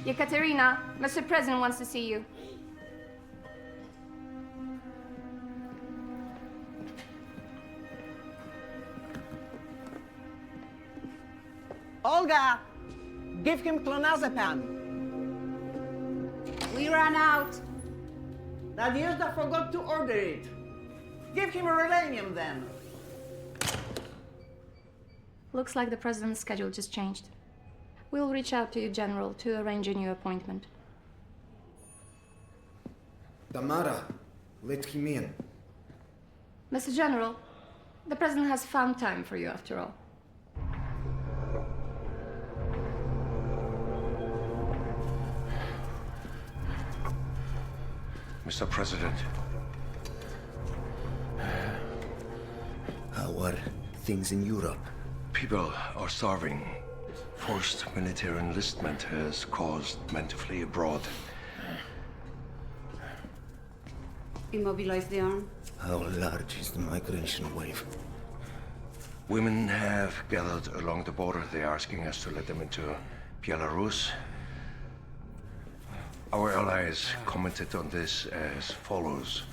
Ekaterina, Mr. President wants to see you. Olga, give him clonazepam. We ran out. Nadezhda forgot to order it. Give him Relanium then. Looks like the president's schedule just changed. We'll reach out to you, General, to arrange a new appointment. Tamara, let him in. Mr. General, the president has found time for you after all. Mr. President, How are things in Europe? people are starving. Forced military enlistment has caused men to flee abroad. Immobilize the arm. How large is the migration wave? Women have gathered along the border. They are asking us to let them into Belarus. Our allies commented on this as follows.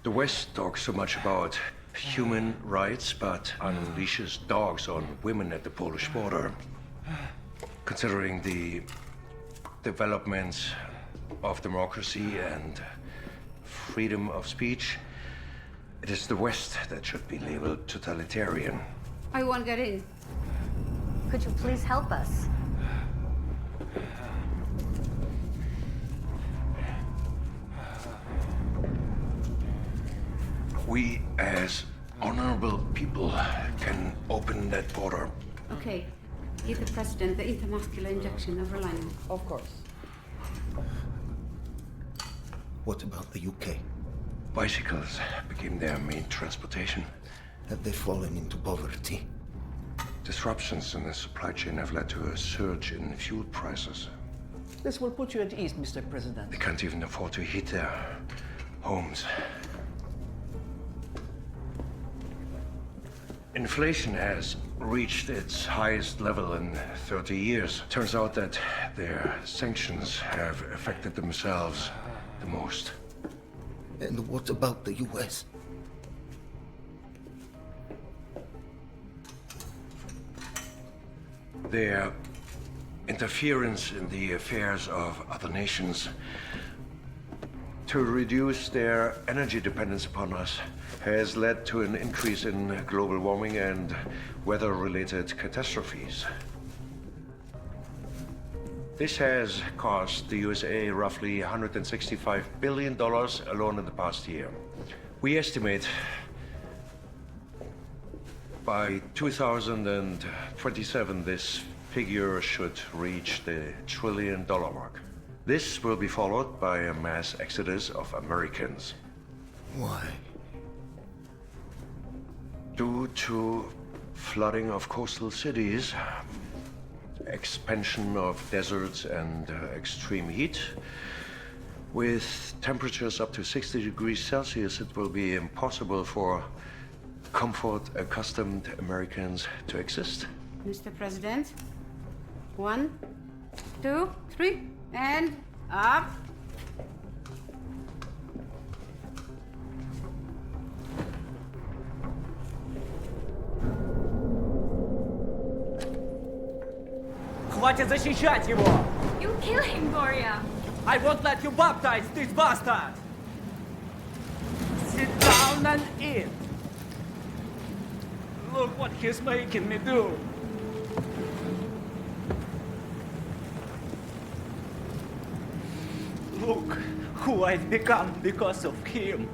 The West talks so much about human rights, but unleashes dogs on women at the Polish border. Considering the developments of democracy and freedom of speech, it is the West that should be labeled totalitarian. I won't get in. Could you please help us? We, as honorable people, can open that border. Okay. Give the president the intermuscular injection of Relanium. Of course. What about the UK? Bicycles became their main transportation. Have they fallen into poverty? Disruptions in the supply chain have led to a surge in fuel prices. This will put you at ease, Mr. President. They can't even afford to heat their homes. Inflation has reached its highest level in 30 years. Turns out that their sanctions have affected themselves the most. And what about the US? Their interference in the affairs of other nations to reduce their energy dependence upon us has led to an increase in global warming and weather-related catastrophes. This has cost the USA roughly $165 billion alone in the past year. We estimate by 2027 this figure should reach the $1 trillion mark. This will be followed by a mass exodus of Americans. Why? Due to flooding of coastal cities, expansion of deserts and extreme heat, with temperatures up to 60 degrees Celsius, it will be impossible for comfort-accustomed Americans to exist. Mr. President. 1, 2, 3, and up. Хватит защищать его! You kill him, Gloria! I won't let you baptize this bastard! Sit down and eat! Look what he's making me do! Look who I've become because of him.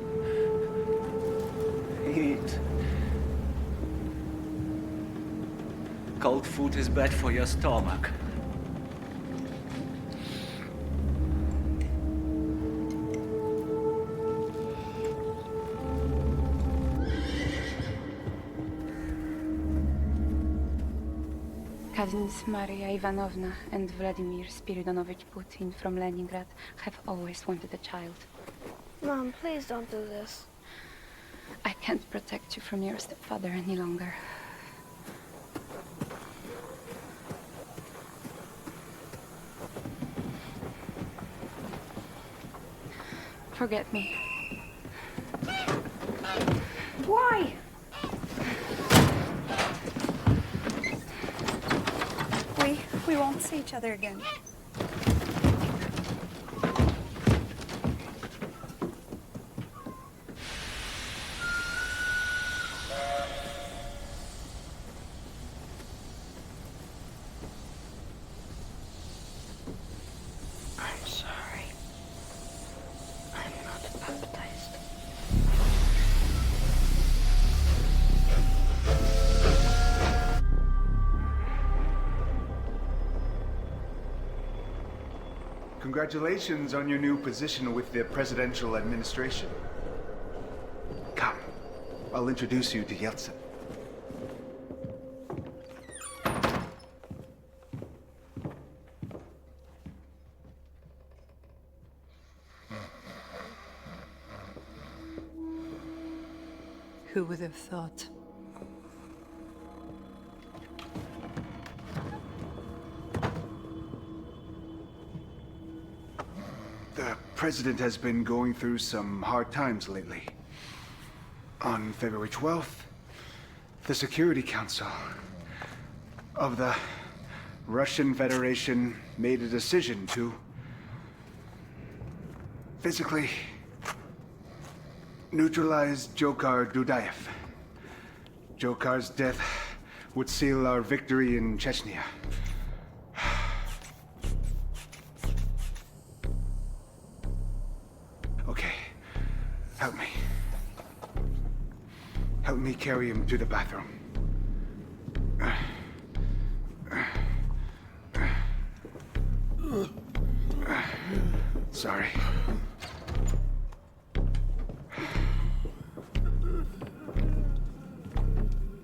Eat. Cold food is bad for your stomach. Cousins Maria Ivanovna and Vladimir Spiridonovich Putin from Leningrad have always wanted a child. Mom, please don't do this. I can't protect you from your stepfather any longer. Forget me. Why? We won't see each other again. I'm sorry. I'm not baptized. Congratulations on your new position with the presidential administration. Come, I'll introduce you to Yeltsin. Who would have thought? The president has been going through some hard times lately. On February 12th, the Security Council of the Russian Federation made a decision to physically neutralize Dzhokhar Dudayev. Dzhokhar's death would seal our victory in Chechnya. Okay, help me. Help me carry him to the bathroom. Sorry.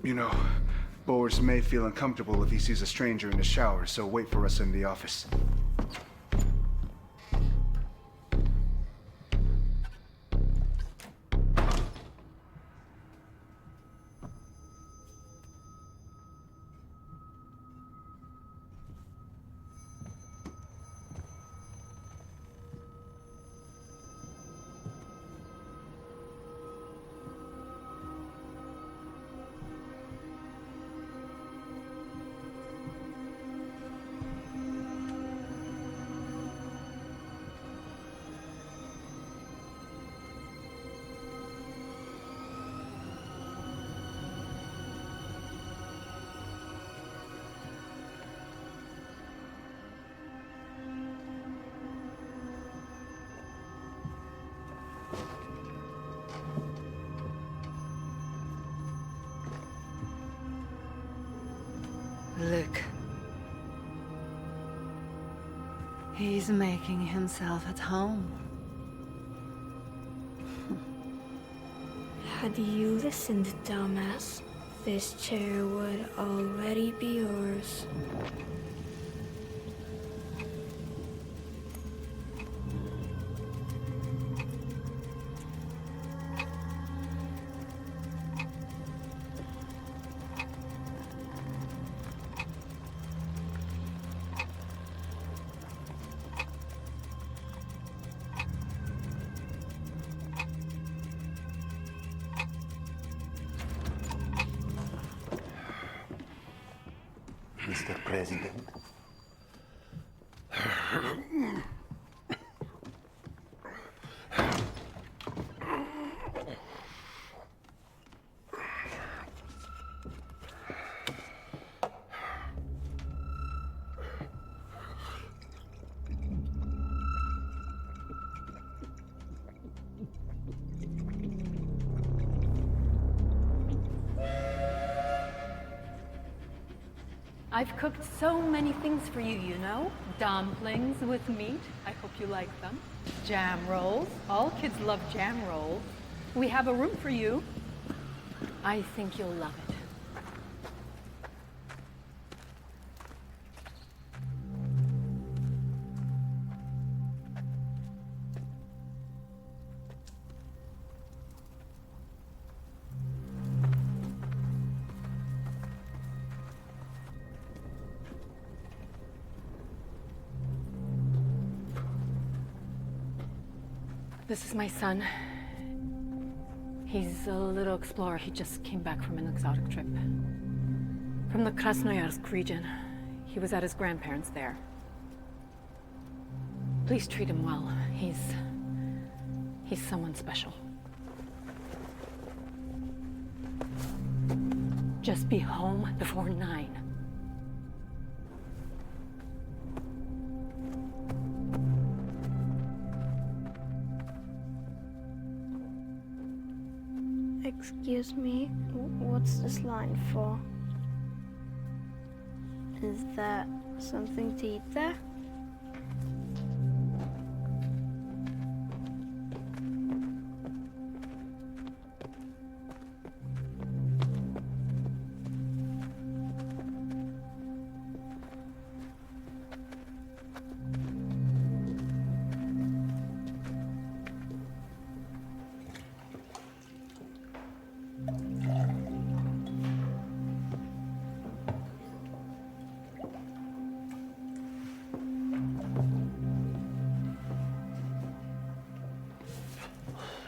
You know, Boris may feel uncomfortable if he sees a stranger in the shower, so wait for us in the office. Look. He's making himself at home. Had you listened, dumbass, this chair would already be yours. Mr. President. I've cooked so many things for you, you know. Dumplings with meat. I hope you like them. Jam rolls. All kids love jam rolls. We have a room for you. I think you'll love it. This is my son. He's a little explorer. He just came back from an exotic trip. From the Krasnoyarsk region. He was at his grandparents' there. Please treat him well. He's someone special. Just be home before 9. Excuse me, what's this line for? Is that something to eat there?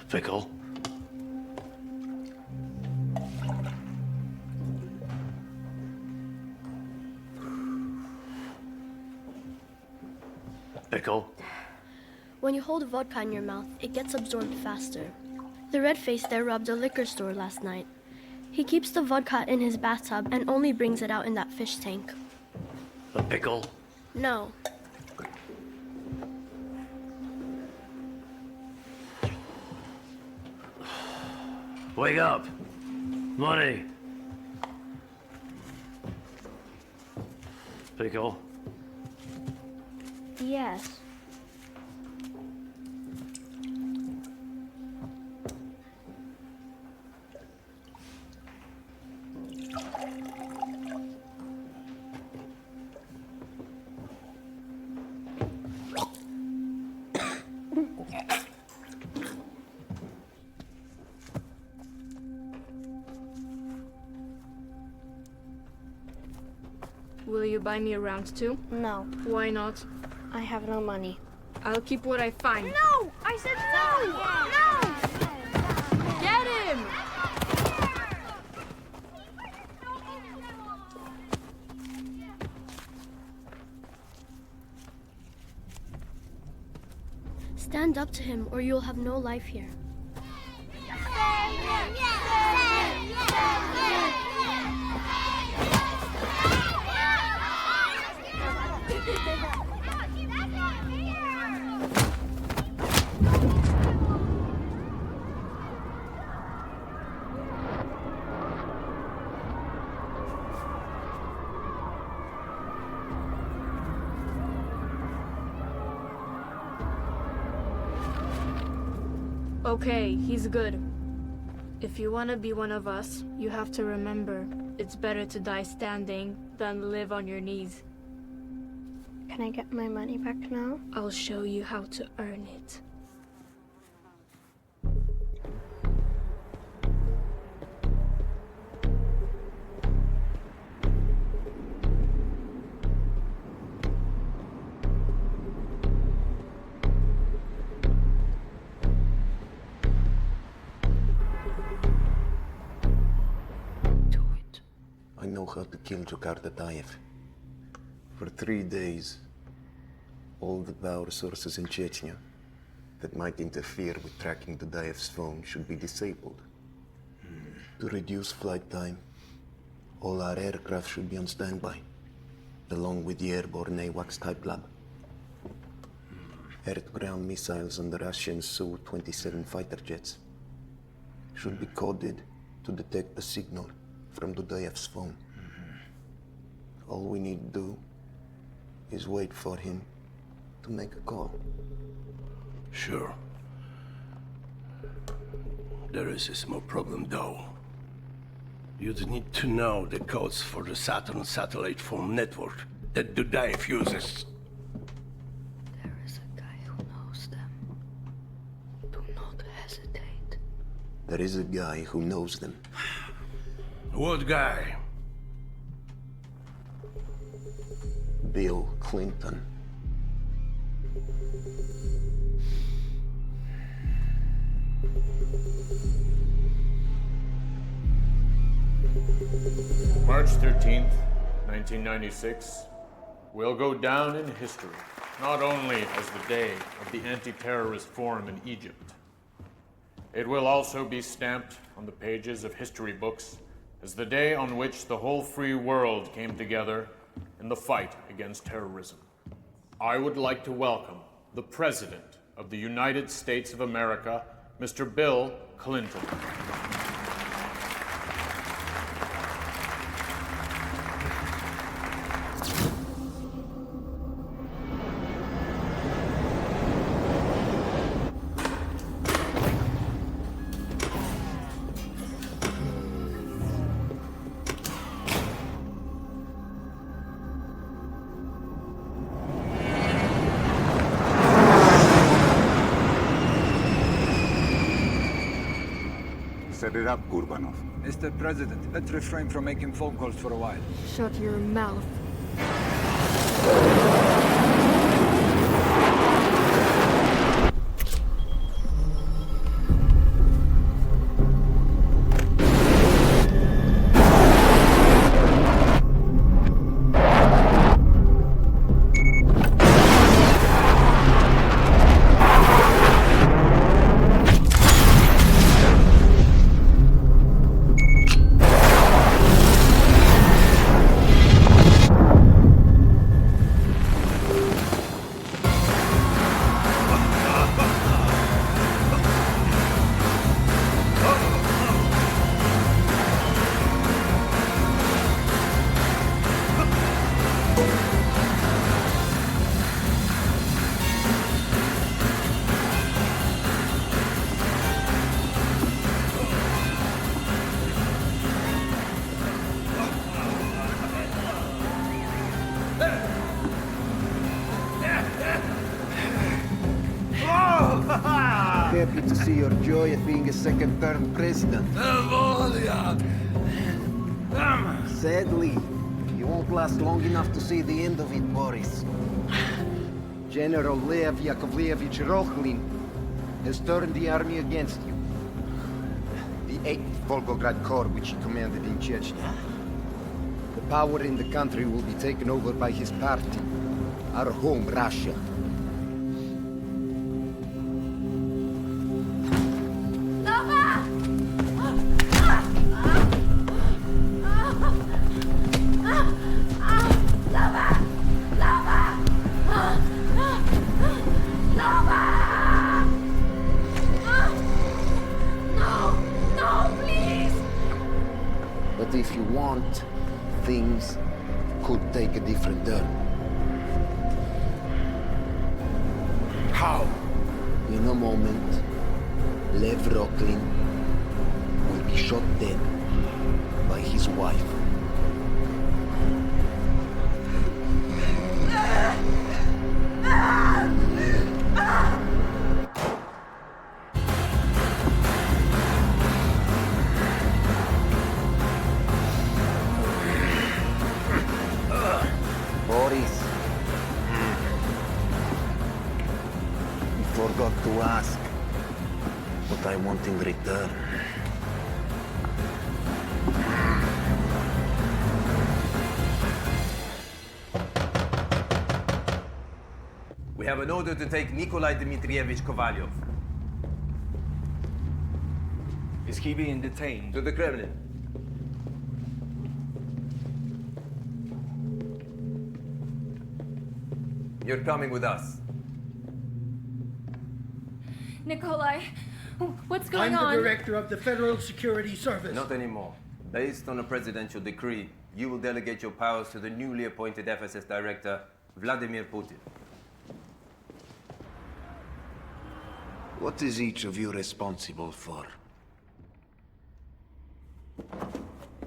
Pickle. Pickle. When you hold vodka in your mouth, it gets absorbed faster. The red face there robbed a liquor store last night. He keeps the vodka in his bathtub and only brings it out in that fish tank. A pickle. No. Wake up! Money! Pickle. Yes. Will you buy me a round too? No. Why not? I have no money. I'll keep what I find. No! I said no! No! Get him! Stand up to him or you'll have no life here. Okay, he's good. If you want to be one of us, you have to remember, it's better to die standing than live on your knees. Can I get my money back now? I'll show you how to earn it. I know how to kill Jakarta Tayev. For 3 days, all the power sources in Chechnya that might interfere with tracking the Dayev's phone should be disabled. To reduce flight time, all our aircraft should be on standby, along with the airborne AWACS type lab. Air-to-ground missiles on the Russian Su-27 fighter jets should be coded to detect the signal from Dudayev's phone. All we need to do is wait for him to make a call. Sure. There is a small problem, though. You'd need to know the codes for the Saturn satellite phone network that Dudaev uses. There is a guy who knows them. Do not hesitate. There is a guy who knows them. What guy? Bill Clinton. March 13th, 1996 will go down in history, not only as the day of the anti-terrorist forum in Egypt. It will also be stamped on the pages of history books as the day on which the whole free world came together in the fight against terrorism. I would like to welcome the President of the United States of America, Mr. Bill Clinton. Set it up, Kurbanov. Mr. President, let's refrain from making phone calls for a while. Shut your mouth. Happy to see your joy at being a second-term president. Sadly, you won't last long enough to see the end of it, Boris. General Lev Yakovlevich Rokhlin has turned the army against you. The 8th Volgograd Corps, which he commanded in Chechnya. The power in the country will be taken over by his party, our home, Russia. But if you want, things could take a different turn. How? In a moment, Lev Rokhlin will be shot dead by his wife. Boris, you forgot to ask what I want in return. We have an order to take Nikolai Dmitrievich Kovalyov. Is he being detained? To the Kremlin. You're coming with us. Nikolai, what's going on? I'm the director of the Federal Security Service. Not anymore. Based on a presidential decree, you will delegate your powers to the newly appointed FSS director, Vladimir Putin. What is each of you responsible for?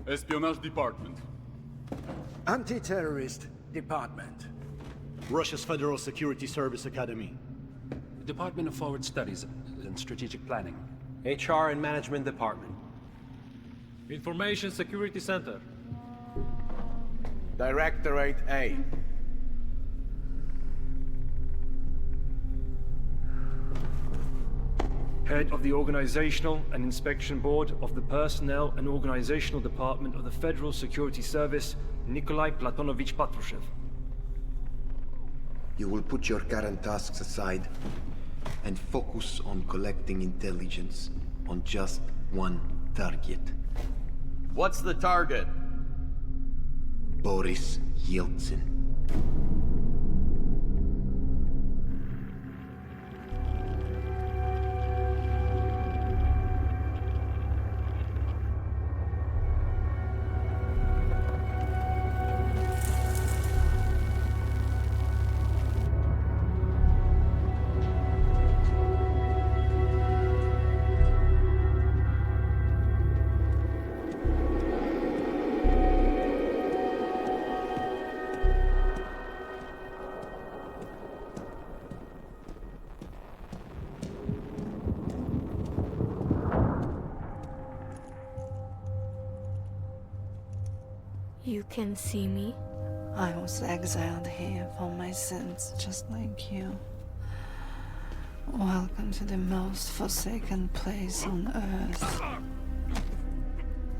Espionage Department. Anti-terrorist department. Russia's Federal Security Service Academy. Department of Forward Studies and Strategic Planning. HR and Management Department. Information Security Center. Directorate A. Head of the Organizational and Inspection Board of the Personnel and Organizational Department of the Federal Security Service, Nikolai Platonovich Patrushev. You will put your current tasks aside and focus on collecting intelligence on just one target. What's the target? Boris Yeltsin. You can see me? I was exiled here for my sins, just like you. Welcome to the most forsaken place on Earth.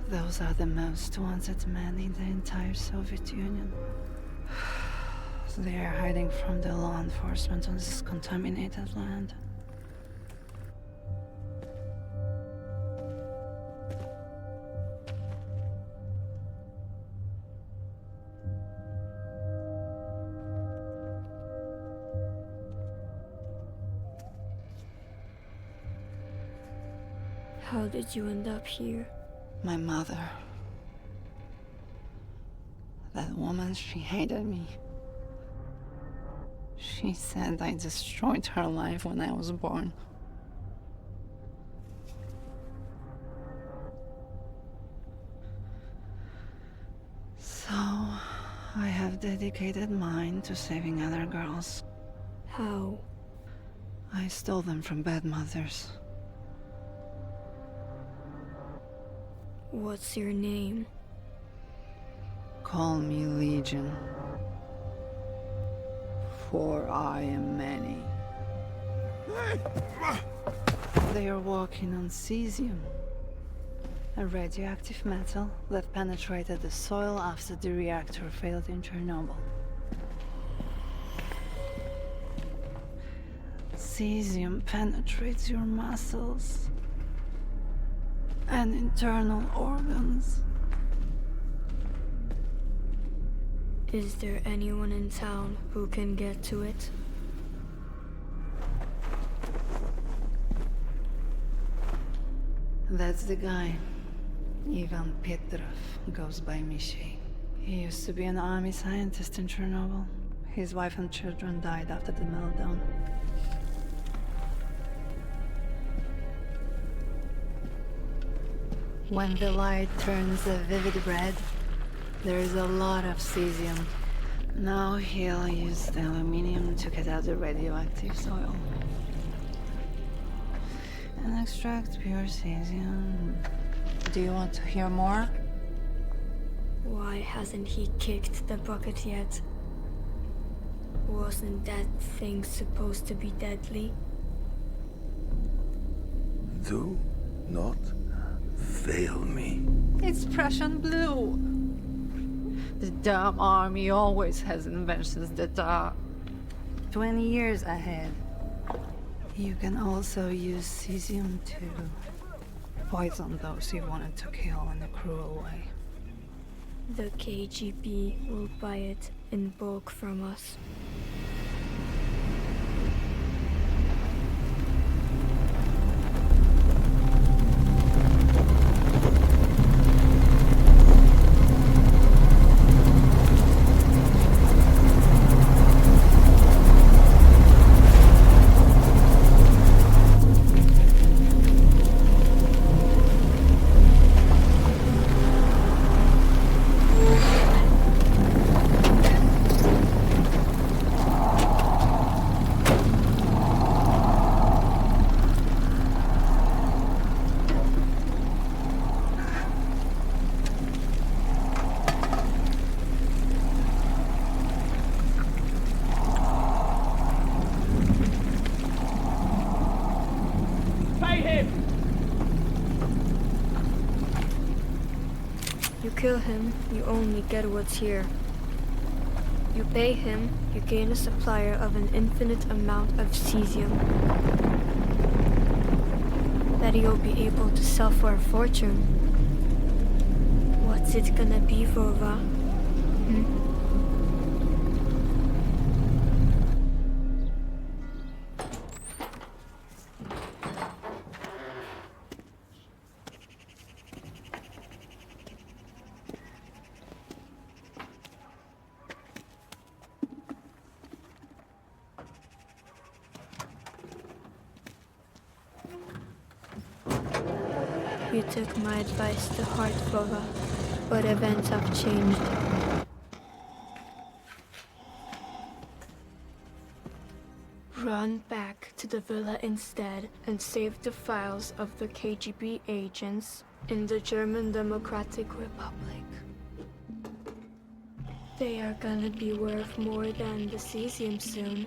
Those are the most wanted men in the entire Soviet Union. They are hiding from the law enforcement on this contaminated land. How did you end up here? My mother. That woman, she hated me. She said I destroyed her life when I was born. So, I have dedicated mine to saving other girls. How? I stole them from bad mothers. What's your name? Call me Legion. For I am many. They are working on cesium, a radioactive metal that penetrated the soil after the reactor failed in Chernobyl. Cesium penetrates your muscles and internal organs. Is there anyone in town who can get to it? That's the guy. Ivan Petrov goes by Mishay. He used to be an army scientist in Chernobyl. His wife and children died after the meltdown. When the light turns a vivid red, there is a lot of cesium. Now he'll use the aluminium to get out the radioactive soil and extract pure cesium. Do you want to hear more? Why hasn't he kicked the bucket yet? Wasn't that thing supposed to be deadly? Do not fail me. It's Prussian blue. The dumb army always has inventions that are 20 years ahead. You can also use cesium to poison those you wanted to kill in a cruel way. The KGB will buy it in bulk from us. kill him, you only get what's here. You pay him, you gain a supplier of an infinite amount of cesium that you'll be able to sell for a fortune. What's it gonna be, Vova? You took my advice to heart, Vova, but events have changed. Run back to the villa instead and save the files of the KGB agents in the German Democratic Republic. They are gonna be worth more than the cesium soon.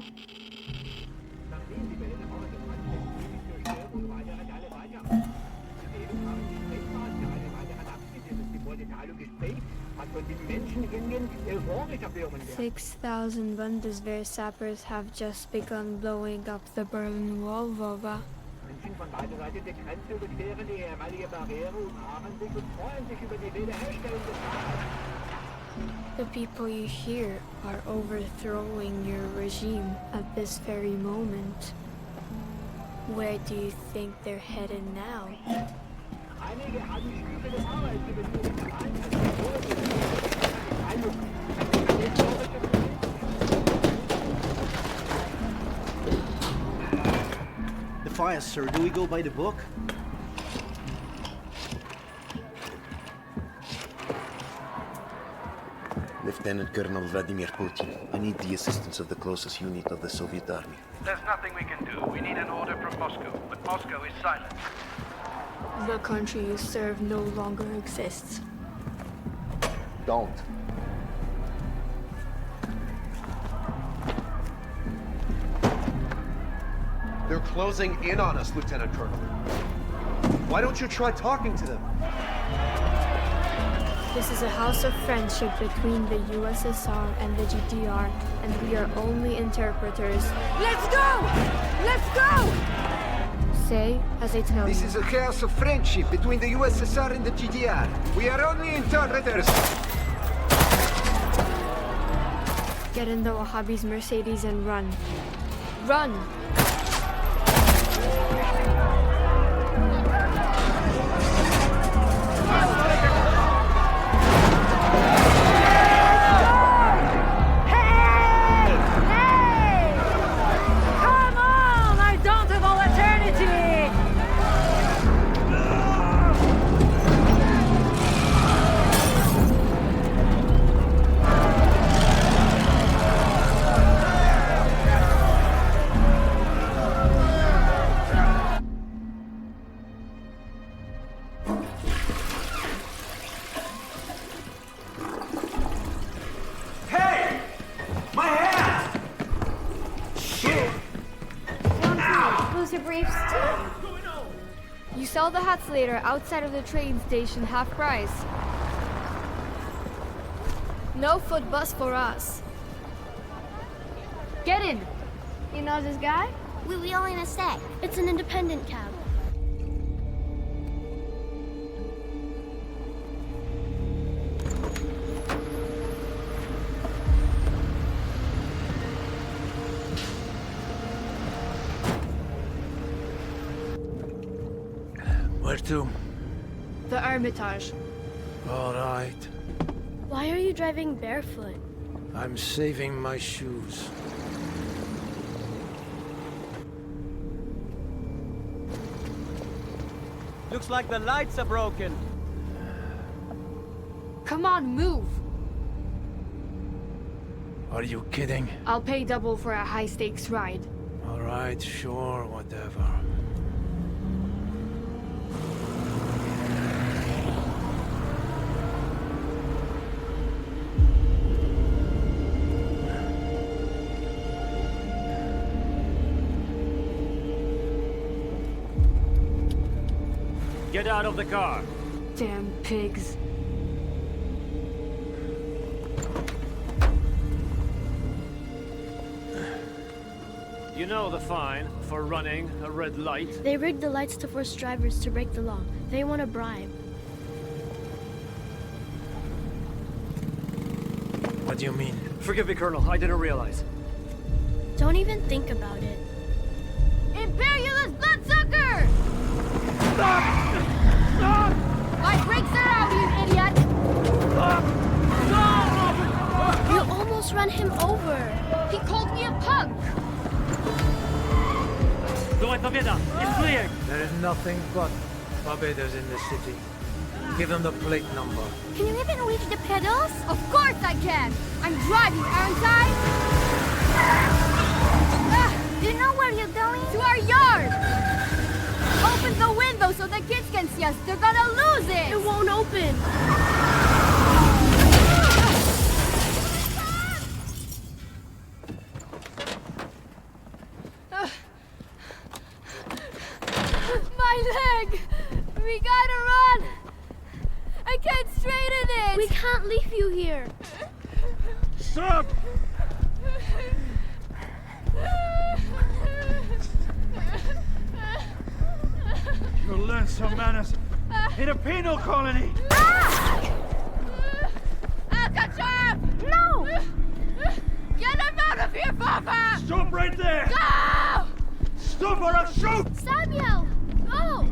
"6,000 Bundeswehr sappers have just begun blowing up the Berlin Wall, Vova. The people you hear are overthrowing your regime at this very moment. Where do you think they're headed now?" The fire, sir. Do we go by the book? Lieutenant Colonel Vladimir Putin, I need the assistance of the closest unit of the Soviet army. There's nothing we can do. We need an order from Moscow, but Moscow is silent. The country you serve no longer exists. Don't. They're closing in on us, Lieutenant Colonel. Why don't you try talking to them? This is a house of friendship between the USSR and the GDR, and we are only interpreters. Let's go! Let's go! Say as I tell This you. is a house of friendship between the USSR and the GDR. We are only interpreters. Get in the Wahhabis' Mercedes and run. Run! Come on! I don't have all eternity! Hey! My hat! Shit! Lose your briefs too. You sell the hats later outside of the train station, half price. No foot bus for us. Get in! You know this guy? We only in a sec. It's an independent cab. Where to? The Hermitage. All right. Why are you driving barefoot? I'm saving my shoes. Looks like the lights are broken. Come on, move! Are you kidding? I'll pay double for a high-stakes ride. All right, sure, whatever. Get out of the car. Damn pigs. You know the fine for running a red light. They rigged the lights to force drivers to break the law. They want a bribe. What do you mean? Forgive me, Colonel. I didn't realize. Don't even think about it. Imperialist bloodsucker! My brakes are out, you idiot! You almost ran him over. He called me a punk! It's clear. There is nothing but Barbados in the city. Give them the plate number. Can you even reach the pedals? Of course I can! I'm driving, aren't I? Do you know where you're going? To our yard! Open the window so the kids can see us. They're gonna lose it! It won't open. My leg! We gotta run! I can't straighten it! We can't leave you here. Stop! You'll learn some manners in a penal colony. Alcatraz! No! Get him out of here, Papa! Stop right there! Go! Stop or I'll shoot! Samuel! Go!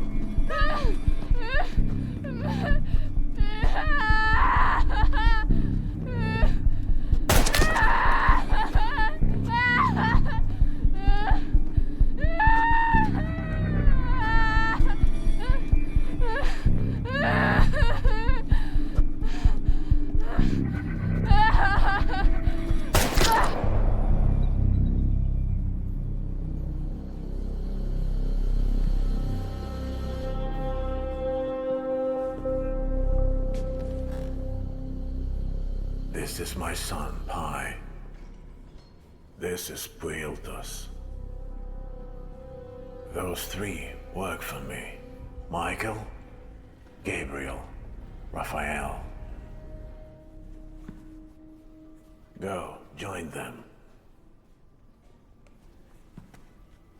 This is my son, Pi. This is Pueltos. Those three work for me. Michael, Gabriel, Raphael. Go, join them.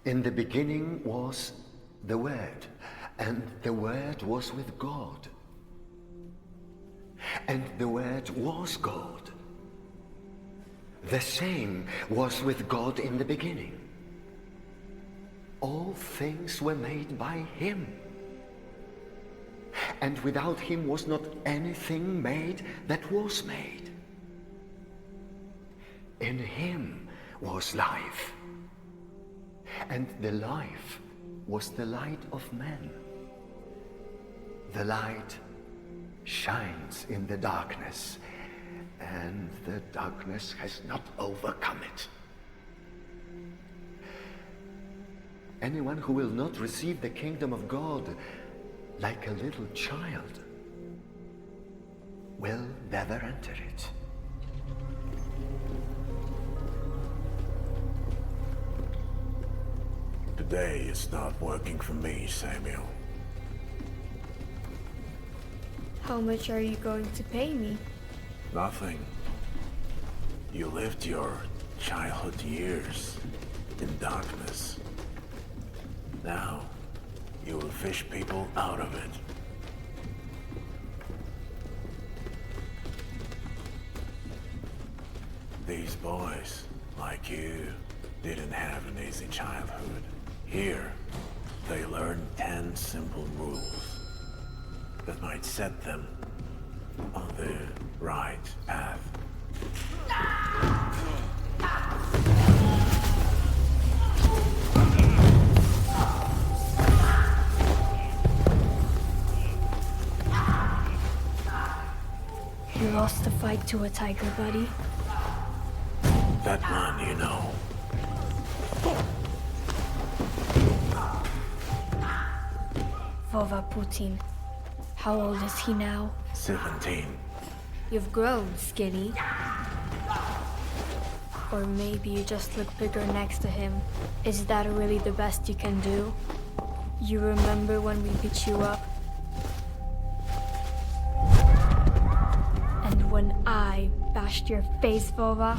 In the beginning was the Word, and the Word was with God. And the Word was God. The same was with God in the beginning. All things were made by Him. And without Him was not anything made that was made. In Him was life. And the life was the light of men. The light shines in the darkness, and the darkness has not overcome it. Anyone who will not receive the kingdom of God like a little child will never enter it. Today is not working for me, Samuel. How much are you going to pay me? Nothing. You lived your childhood years in darkness. Now, you will fish people out of it. These boys, like you, didn't have an easy childhood. Here, they learn 10 simple rules that might set them on the right path. You lost the fight to a tiger, buddy. That one, you know. Vova Putin. How old is he now? 17. You've grown, skinny. Or maybe you just look bigger next to him. Is that really the best you can do? You remember when we beat you up? And when I bashed your face, Vova?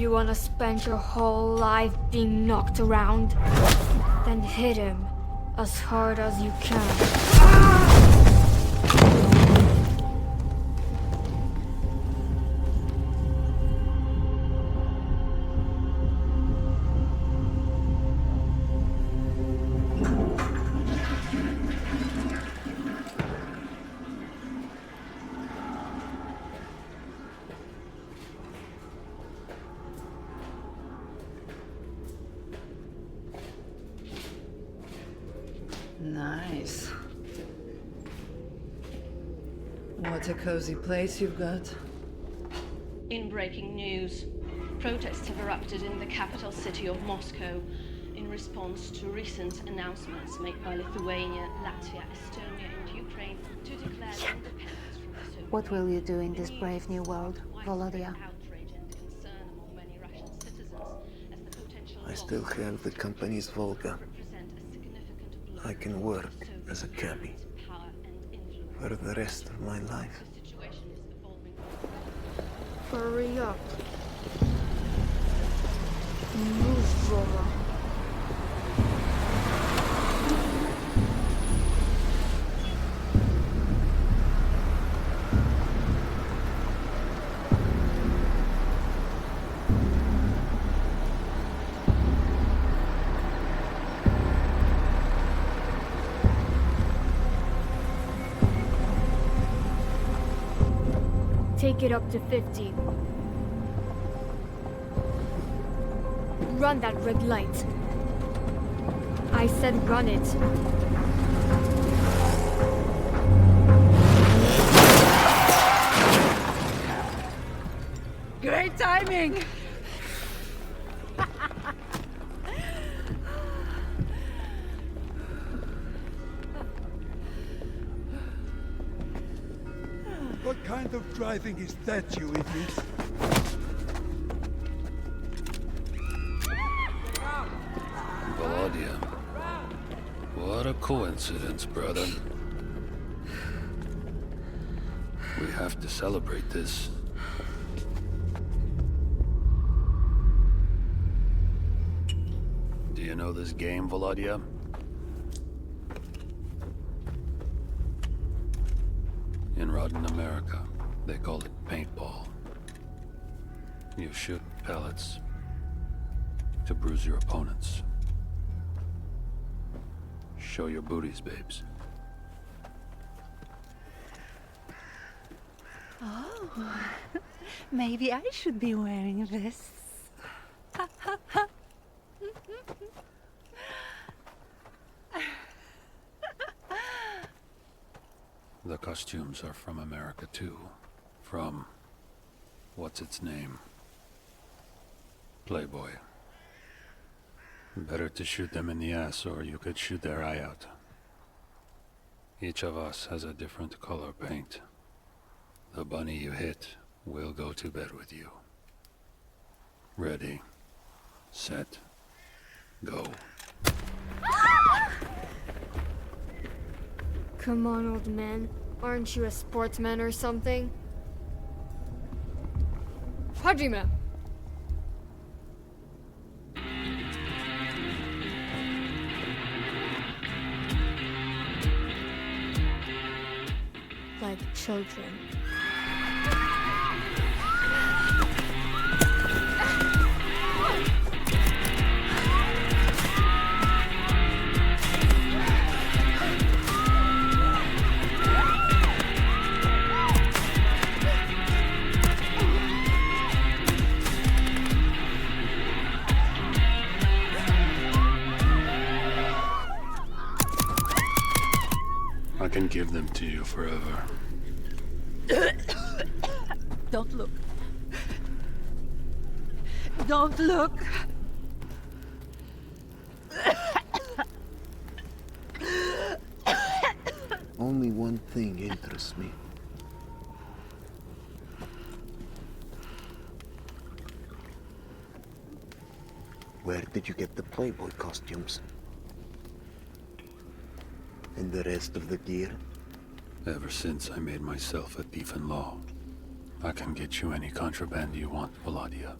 You wanna spend your whole life being knocked around? Then hit him as hard as you can. Nice. What a cozy place you've got. In breaking news, protests have erupted in the capital city of Moscow in response to recent announcements made by Lithuania, Latvia, Estonia, and Ukraine to declare independence from the Soviet What will you do in this brave new world, Volodya? outrage and concern among many Russian citizens as the potential I still have the company's Volga. I can work as a cabbie for the rest of my life. Hurry up. Move, Roma. Take it up to 50. Run that red light. I said run it. Great timing! What kind of driving is that, you idiot? Volodya. What a coincidence, brother. We have to celebrate this. Do you know this game, Volodya? In Rotten America, they call it paintball. You shoot pellets to bruise your opponents. Show your booties, babes. Oh, maybe I should be wearing this. The costumes are from America, too. From... what's its name? Playboy. Better to shoot them in the ass, or you could shoot their eye out. Each of us has a different color paint. The bunny you hit will go to bed with you. Ready, set, go. Come on, old man. Aren't you a sportsman or something? Hajime! Like children. I can give them to you forever. Don't look. Don't look. Only one thing interests me. Where did you get the Playboy costumes? And the rest of the gear? Ever since I made myself a thief in law, I can get you any contraband you want, Volodya.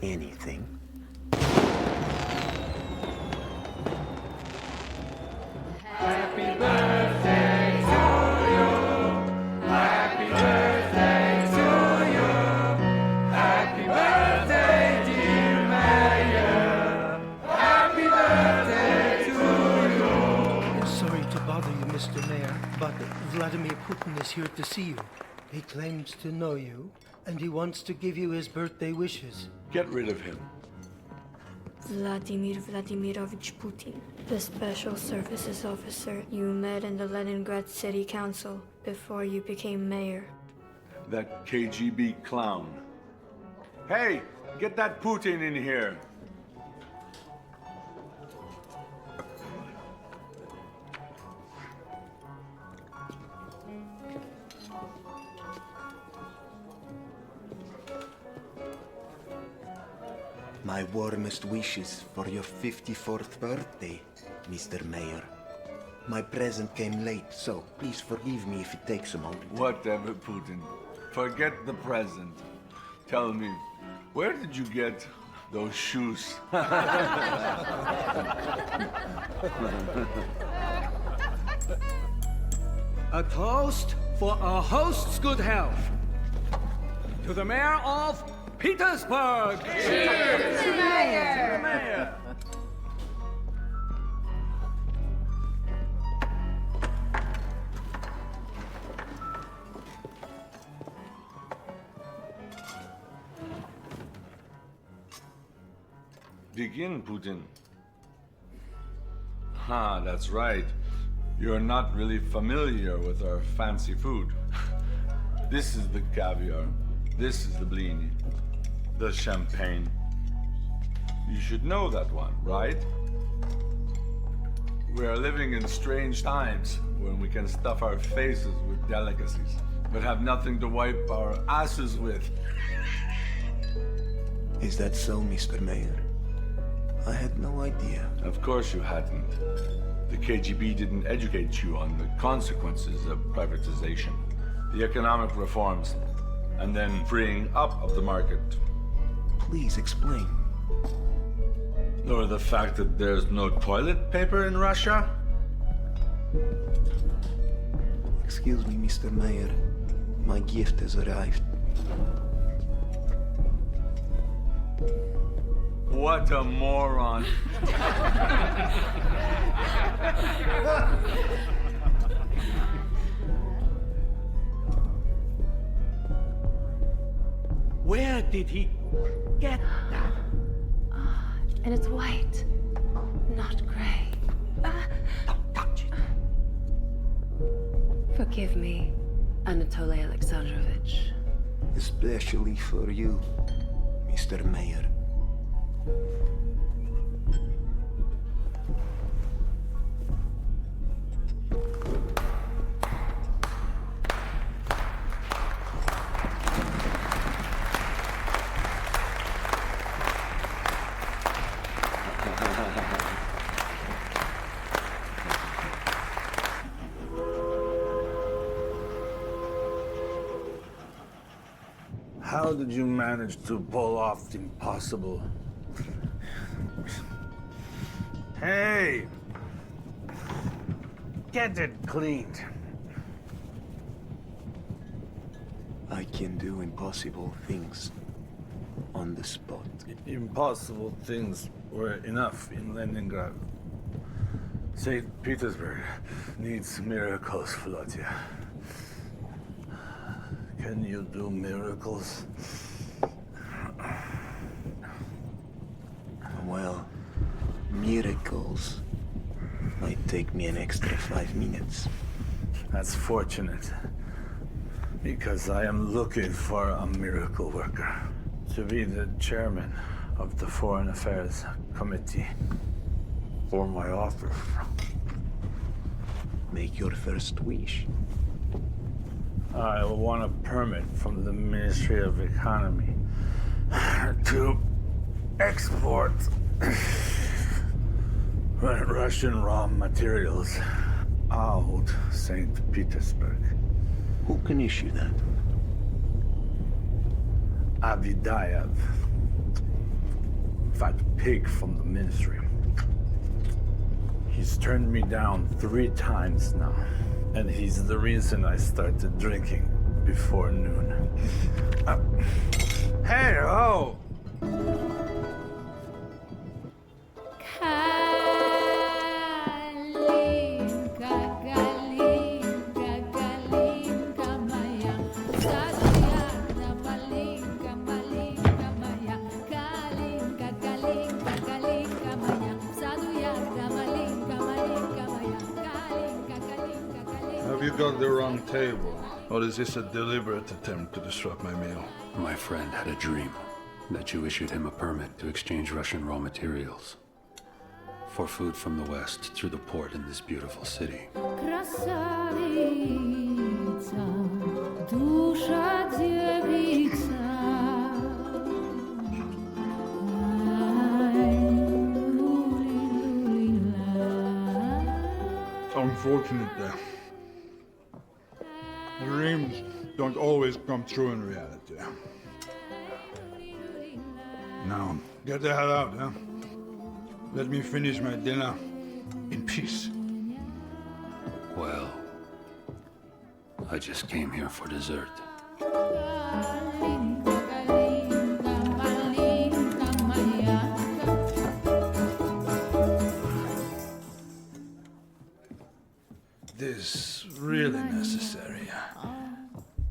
anything. Happy birthday to you. Happy birthday to you. Happy birthday, dear Mayor. Happy birthday to you. Sorry to bother you, Mr. Mayor, but Vladimir Putin is here to see you. He claims to know you, and he wants to give you his birthday wishes. Get rid of him. Vladimir Vladimirovich Putin, the Special Services officer you met in the Leningrad City Council before you became mayor. That KGB clown. Hey, get that Putin in here. My warmest wishes for your 54th birthday, Mr. Mayor. My present came late, so please forgive me if it takes a moment. Whatever, Putin. Forget the present. Tell me, where did you get those shoes? A toast for our host's good health. To the mayor of Petersburg! Cheers! To the mayor! To the mayor! Dig in, Putin. Ah, that's right. You're not really familiar with our fancy food. This is the caviar. This is the blini. The champagne. You should know that one, right? We are living in strange times when we can stuff our faces with delicacies, but have nothing to wipe our asses with. Is that so, Mr. Mayor? I had no idea. Of course you hadn't. The KGB didn't educate you on the consequences of privatization, the economic reforms, and then freeing up of the market. Please explain. Or the fact that there's no toilet paper in Russia? Excuse me, Mr. Mayor. My gift has arrived. What a moron. Where did he get that? And it's white, not gray. Don't touch it. Forgive me, Anatoly Alexandrovich. Especially for you, Mr. Mayor. How did you manage to pull off the impossible? Hey! Get it cleaned. I can do impossible things on the spot. Impossible things were enough in Leningrad. St. Petersburg needs miracles, Volodya. Can you do miracles? Well, miracles might take me an extra 5 minutes. That's fortunate. Because I am looking for a miracle worker to be the chairman of the Foreign Affairs Committee for my office. Make your first wish. I want a permit from the Ministry of Economy to export Russian raw materials out St. Petersburg. Who can issue that? Avidayev. fat pig from the ministry. He's turned me down 3 times now. And he's the reason I started drinking before noon. Hey, oh! Have you got the wrong table? Or is this a deliberate attempt to disrupt my meal? My friend had a dream that you issued him a permit to exchange Russian raw materials for food from the West through the port in this beautiful city. Unfortunately, dreams don't always come true in reality. Now, get the hell out, huh? Let me finish my dinner in peace. Well, I just came here for dessert. This really necessary?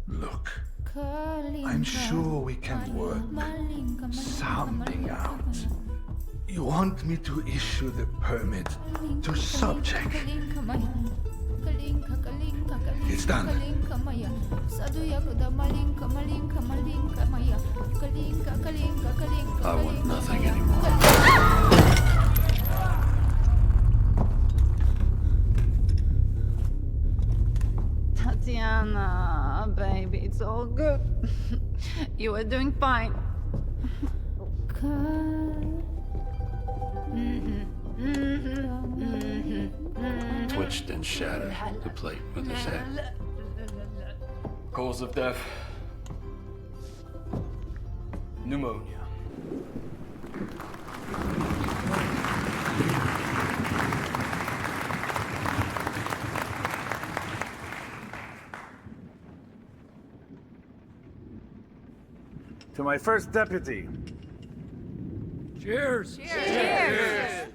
Look, I'm sure we can work something out. You want me to issue the permit to subject? It's done. I want nothing anymore. Tatiana, baby, it's all good. You are doing fine. Twitched and shattered the plate with his head. Cause of death: pneumonia. To my first deputy. Cheers! Cheers!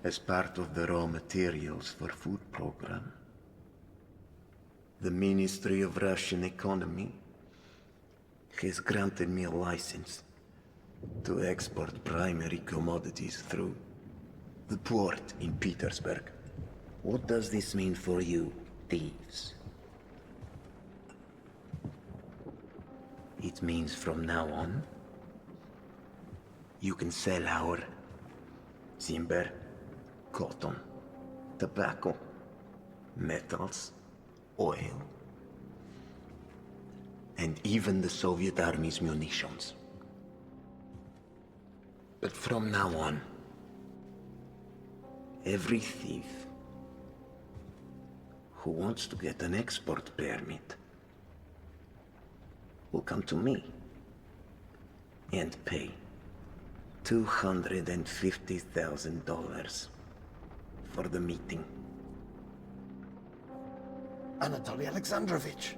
As part of the raw materials for food program, the Ministry of Russian Economy has granted me a license to export primary commodities through the port in Petersburg. What does this mean for you, thieves? It means from now on, you can sell our timber, cotton, tobacco, metals, oil, and even the Soviet Army's munitions. But from now on, every thief who wants to get an export permit will come to me and pay $250,000 for the meeting. Anatoly Alexandrovich.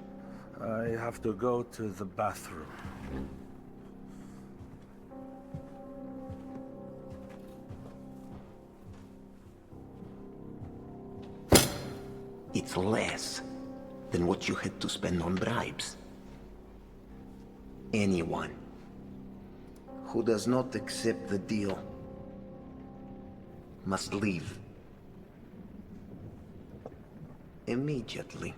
I have to go to the bathroom. It's less than what you had to spend on bribes. Anyone who does not accept the deal must leave immediately.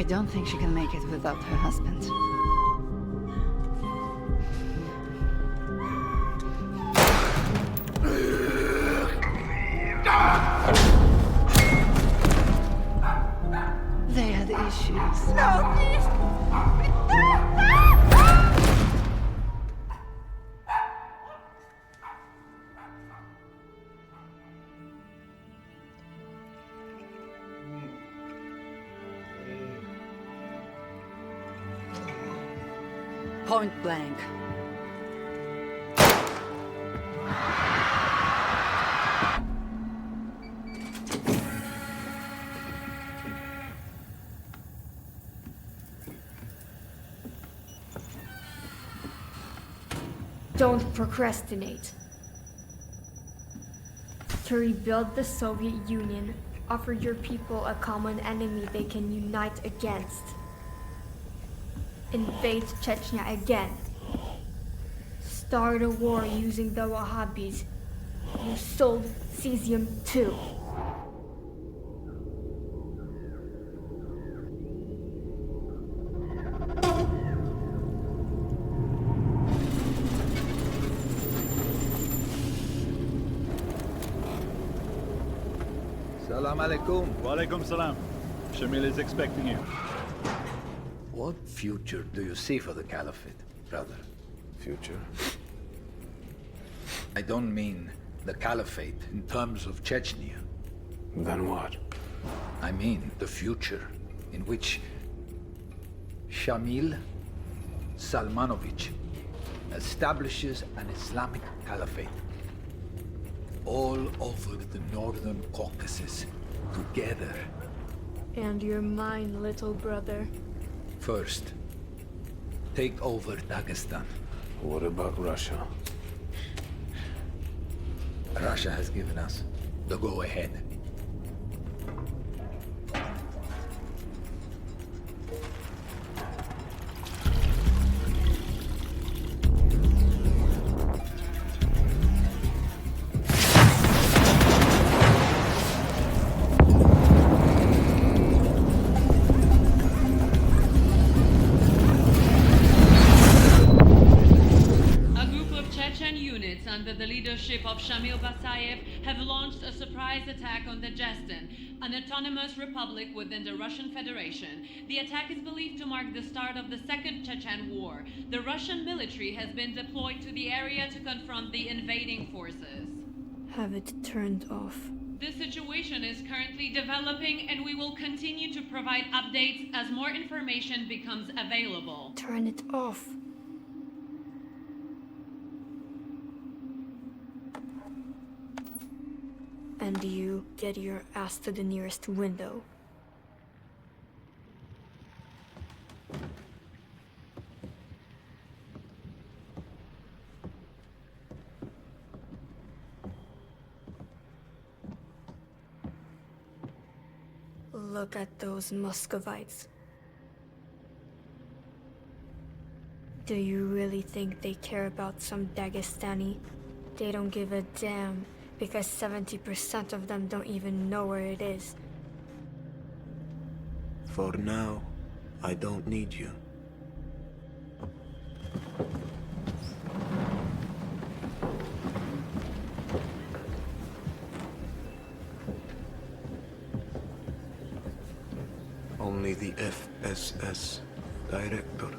don't think she can make it without her husband. They had issues. No, please! Point blank. Don't procrastinate. To rebuild the Soviet Union, offer your people a common enemy they can unite against. Invade Chechnya again. Start a war using the Wahhabis. You sold cesium too. Salam alaikum. Wa alaikum salam. Shamil is expecting you. What future do you see for the Caliphate, brother? Future? I don't mean the Caliphate in terms of Chechnya. Then what? I mean the future in which Shamil Salmanovich establishes an Islamic Caliphate all over the northern Caucasus together. And you're mine, little brother. First, take over Dagestan. What about Russia? Russia has given us the go-ahead. Under the leadership of Shamil Basayev, have launched a surprise attack on Dagestan, an autonomous republic within the Russian Federation. The attack is believed to mark the start of the Second Chechen War. The Russian military has been deployed to the area to confront the invading forces. Have it turned off. The situation is currently developing, and we will continue to provide updates as more information becomes available. Turn it off. And you get your ass to the nearest window. Look at those Muscovites. Do you really think they care about some Dagestani? They don't give a damn. Because 70% of them don't even know where it is. For now, I don't need you. Only the FSS director.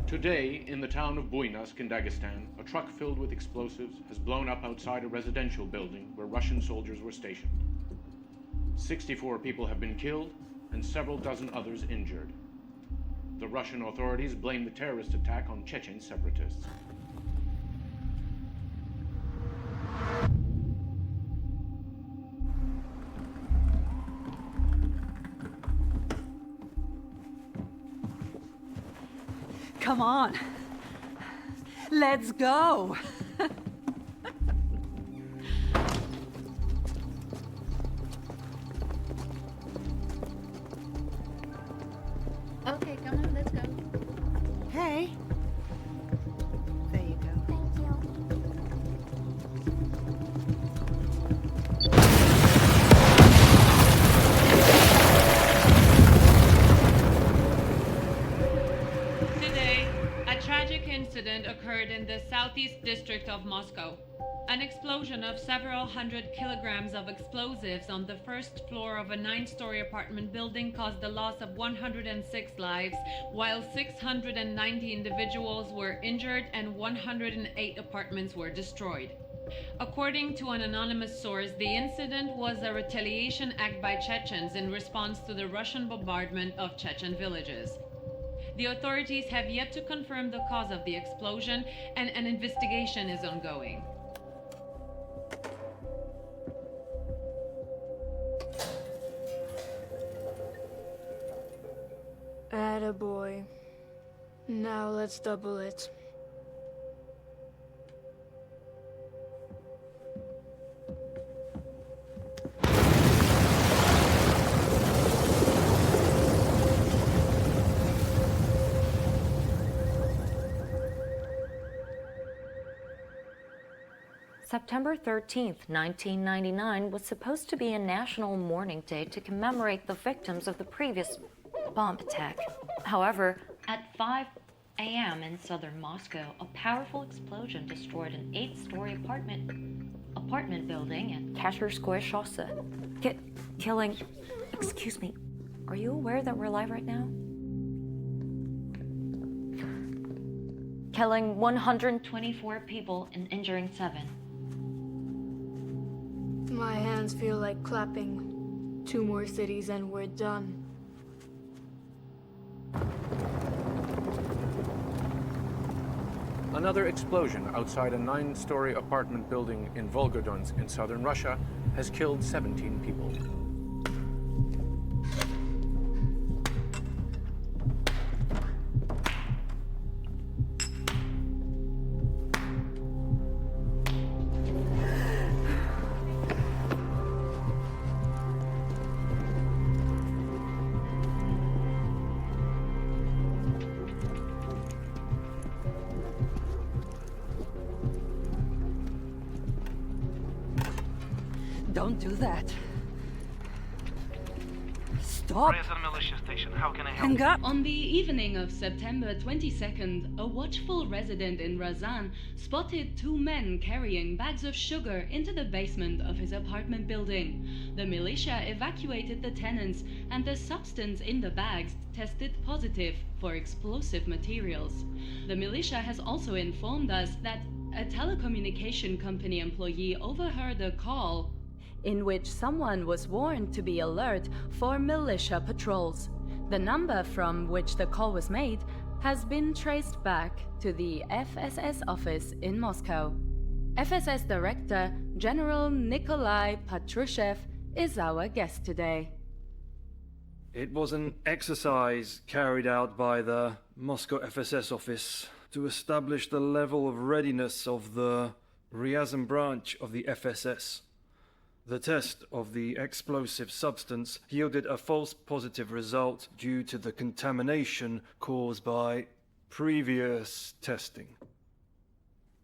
Today, in the town of Buinas in Dagestan, a truck filled with explosives has blown up outside a residential building where Russian soldiers were stationed. 64 people have been killed and several dozen others injured. The Russian authorities blame the terrorist attack on Chechen separatists. Come on. Let's go. Okay, come on, let's go. Hey. There you go. Thank you. Today, a tragic incident occurred in the southeast district of Moscow. An explosion of several hundred kilograms of explosives on the first floor of a 9-story apartment building caused the loss of 106 lives, while 690 individuals were injured and 108 apartments were destroyed. According to an anonymous source, the incident was a retaliation act by Chechens in response to the Russian bombardment of Chechen villages. The authorities have yet to confirm the cause of the explosion, and an investigation is ongoing. Attaboy. Now let's double it. September 13th, 1999 was supposed to be a national mourning day to commemorate the victims of the previous bomb attack. However, at 5 a.m. in southern Moscow, a powerful explosion destroyed an 8-story apartment building at Kasherskoye Chaussee, killing... Excuse me, are you aware that we're live right now? Killing 124 people and injuring 7. My hands feel like clapping. 2 more cities and we're done. Another explosion outside a 9-story apartment building in Volgodonsk in southern Russia has killed 17 people. Don't do that. Stop. Ryazan militia station. How can I help? Hang up. On the evening of September 22nd, a watchful resident in Razan spotted 2 men carrying bags of sugar into the basement of his apartment building. The militia evacuated the tenants, and the substance in the bags tested positive for explosive materials. The militia has also informed us that a telecommunication company employee overheard a call in which someone was warned to be alert for militia patrols. The number from which the call was made has been traced back to the FSS office in Moscow. FSS Director General Nikolai Patrushev is our guest today. It was an exercise carried out by the Moscow FSS office to establish the level of readiness of the Ryazan branch of the FSS. The test of the explosive substance yielded a false positive result due to the contamination caused by previous testing.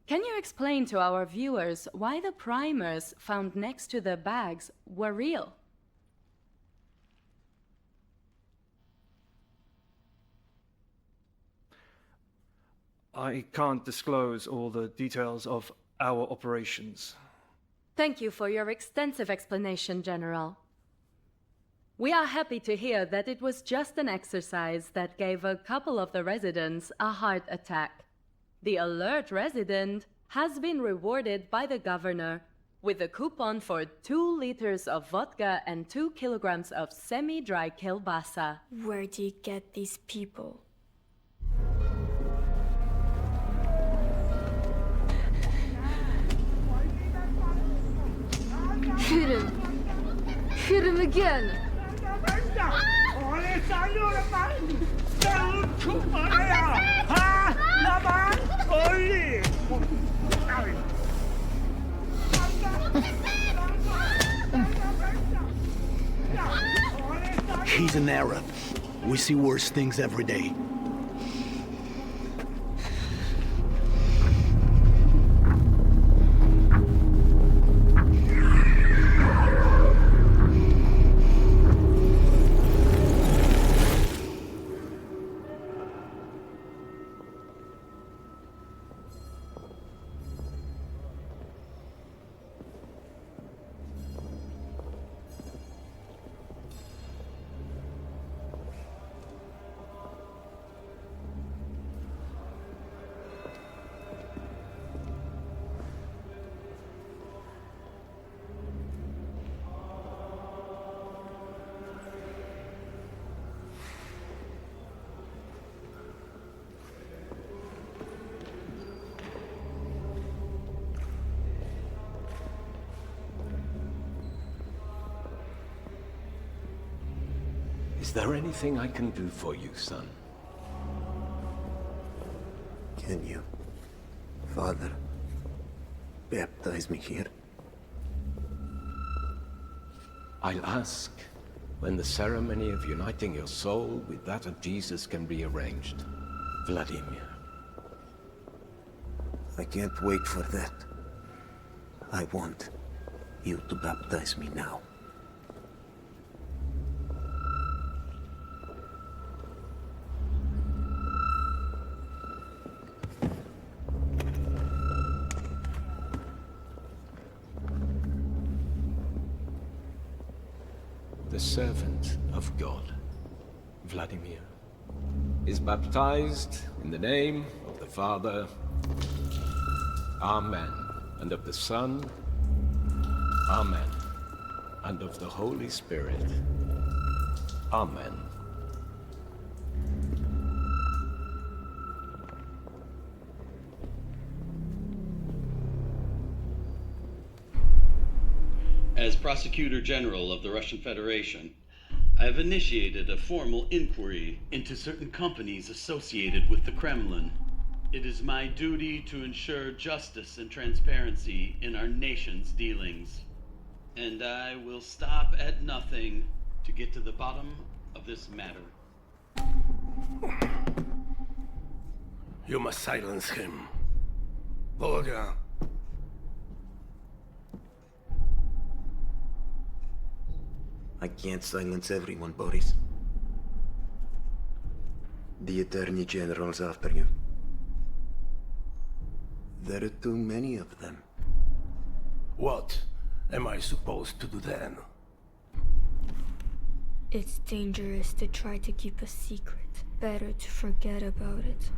Can you explain to our viewers why the primers found next to the bags were real? I can't disclose all the details of our operations. Thank you for your extensive explanation, General. We are happy to hear that it was just an exercise that gave a couple of the residents a heart attack. The alert resident has been rewarded by the governor with a coupon for 2 liters of vodka and 2 kilograms of semi-dry kielbasa. Where do you get these people? hit him again! He's an Arab. We see worse things every day. Is there anything I can do for you, son? Can you, Father, baptize me here? I'll ask when the ceremony of uniting your soul with that of Jesus can be arranged. Vladimir. I can't wait for that. I want you to baptize me now. The servant of God, Vladimir, is baptized in the name of the Father, Amen, and of the Son, Amen, and of the Holy Spirit, Amen. As Prosecutor General of the Russian Federation, I have initiated a formal inquiry into certain companies associated with the Kremlin. It is my duty to ensure justice and transparency in our nation's dealings. And I will stop at nothing to get to the bottom of this matter. You must silence him. Volodya. I can't silence everyone, Boris. The Attorney General's after you. There are too many of them. What am I supposed to do then? It's dangerous to try to keep a secret. Better to forget about it.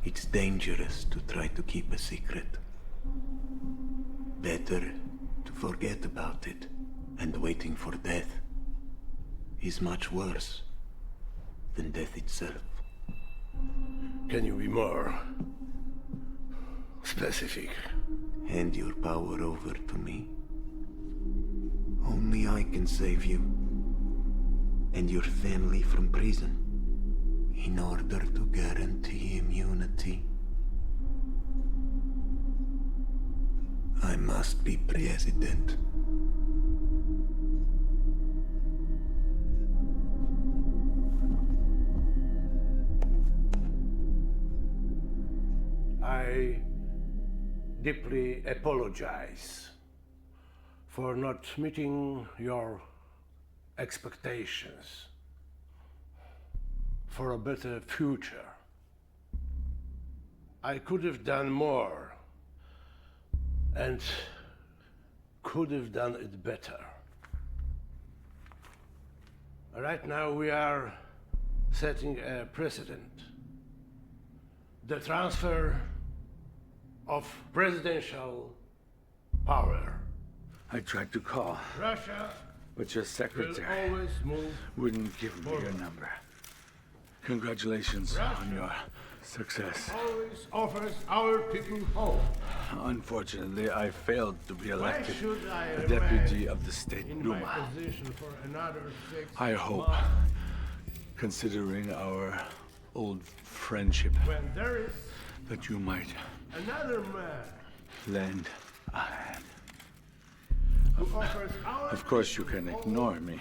It's dangerous to try to keep a secret. Better to forget about it, and waiting for death is much worse than death itself. Can you be more specific? Hand your power over to me. Only I can save you and your family from prison in order to guarantee immunity. I must be president. I deeply apologize for not meeting your expectations for a better future. I could have done more and could have done it better. Right now we are setting a precedent. The transfer of presidential power. I tried to call, Russia but your will secretary always move wouldn't give me your forward. number. Congratulations on your Success. Always offers our people hope. Unfortunately, I failed to be elected Why should I the remain deputy of the State in Duma. my position for another 6 I hope, months considering our old friendship, when there is that you might another man lend a hand. who offers our Of course, you can ignore me,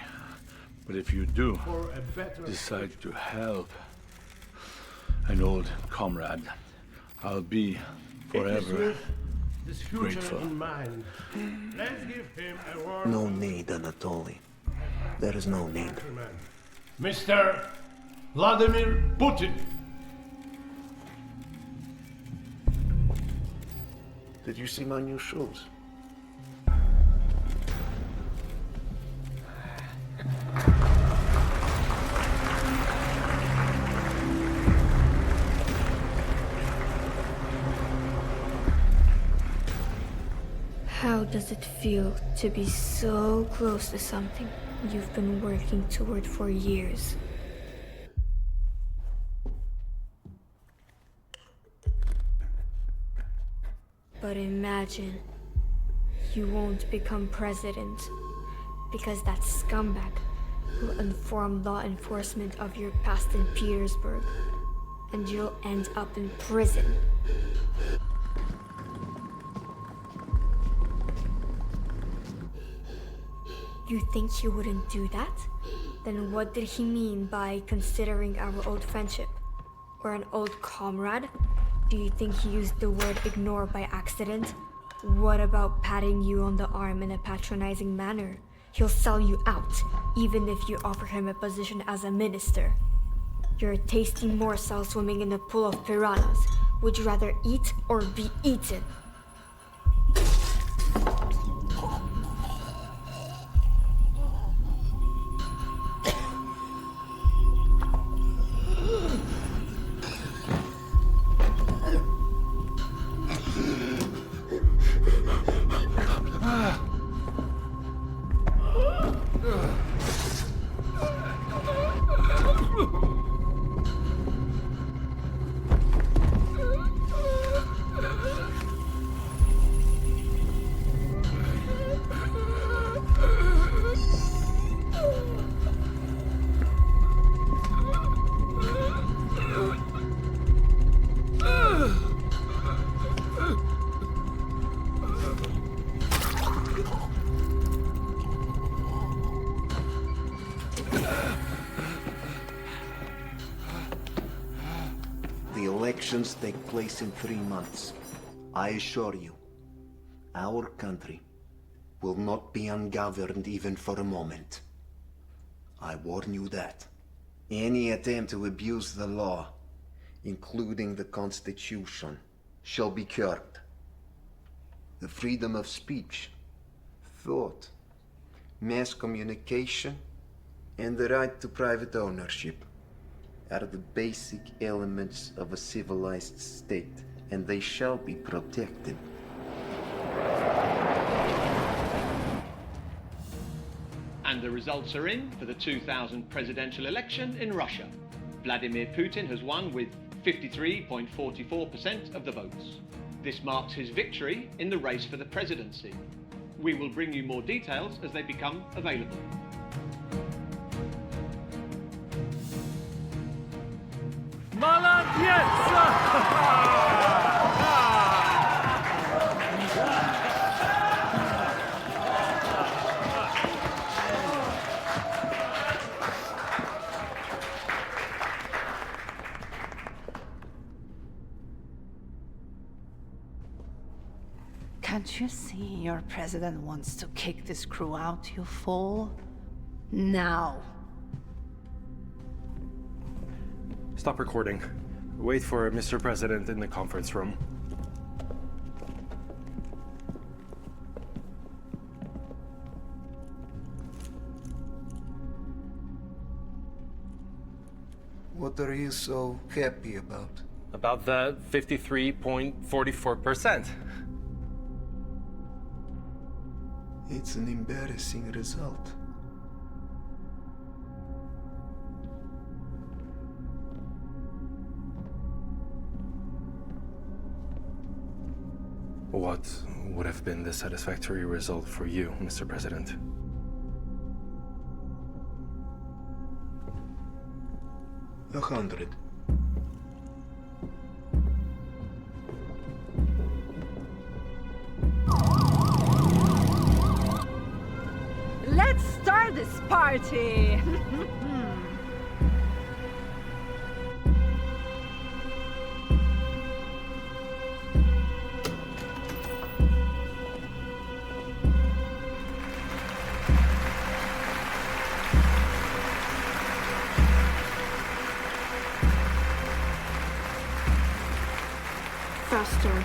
but if you do for a better decide to help an old comrade, I'll be forever this future grateful. in mind. Let's give him a warm No need, Anatoly. There is no need. gentleman. Mr. Vladimir Putin. Did you see my new shoes? How does it feel to be so close to something you've been working toward for years? But imagine you won't become president because that scumbag will inform law enforcement of your past in Petersburg, and you'll end up in prison. You think he wouldn't do that? Then what did he mean by considering our old friendship? Or an old comrade? Do you think he used the word ignore by accident? What about patting you on the arm in a patronizing manner? He'll sell you out, even if you offer him a position as a minister. You're a tasty morsel swimming in a pool of piranhas. Would you rather eat or be eaten? The elections take place in 3 months. I assure you, our country will not be ungoverned even for a moment. I warn you that. Any attempt to abuse the law, including the Constitution, shall be curbed. The freedom of speech, thought, mass communication, and the right to private ownership are the basic elements of a civilized state, and they shall be protected. And the results are in for the 2000 presidential election in Russia. Vladimir Putin has won with 53.44% of the votes. This marks his victory in the race for the presidency. We will bring you more details as they become available. Can't you see your president wants to kick this crew out, you fool? Now. Stop recording. Wait for Mr. President in the conference room. What are you so happy about? About the 53.44%. It's an embarrassing result. What would have been the satisfactory result for you, Mr. President? $100. Let's start this party! Faster.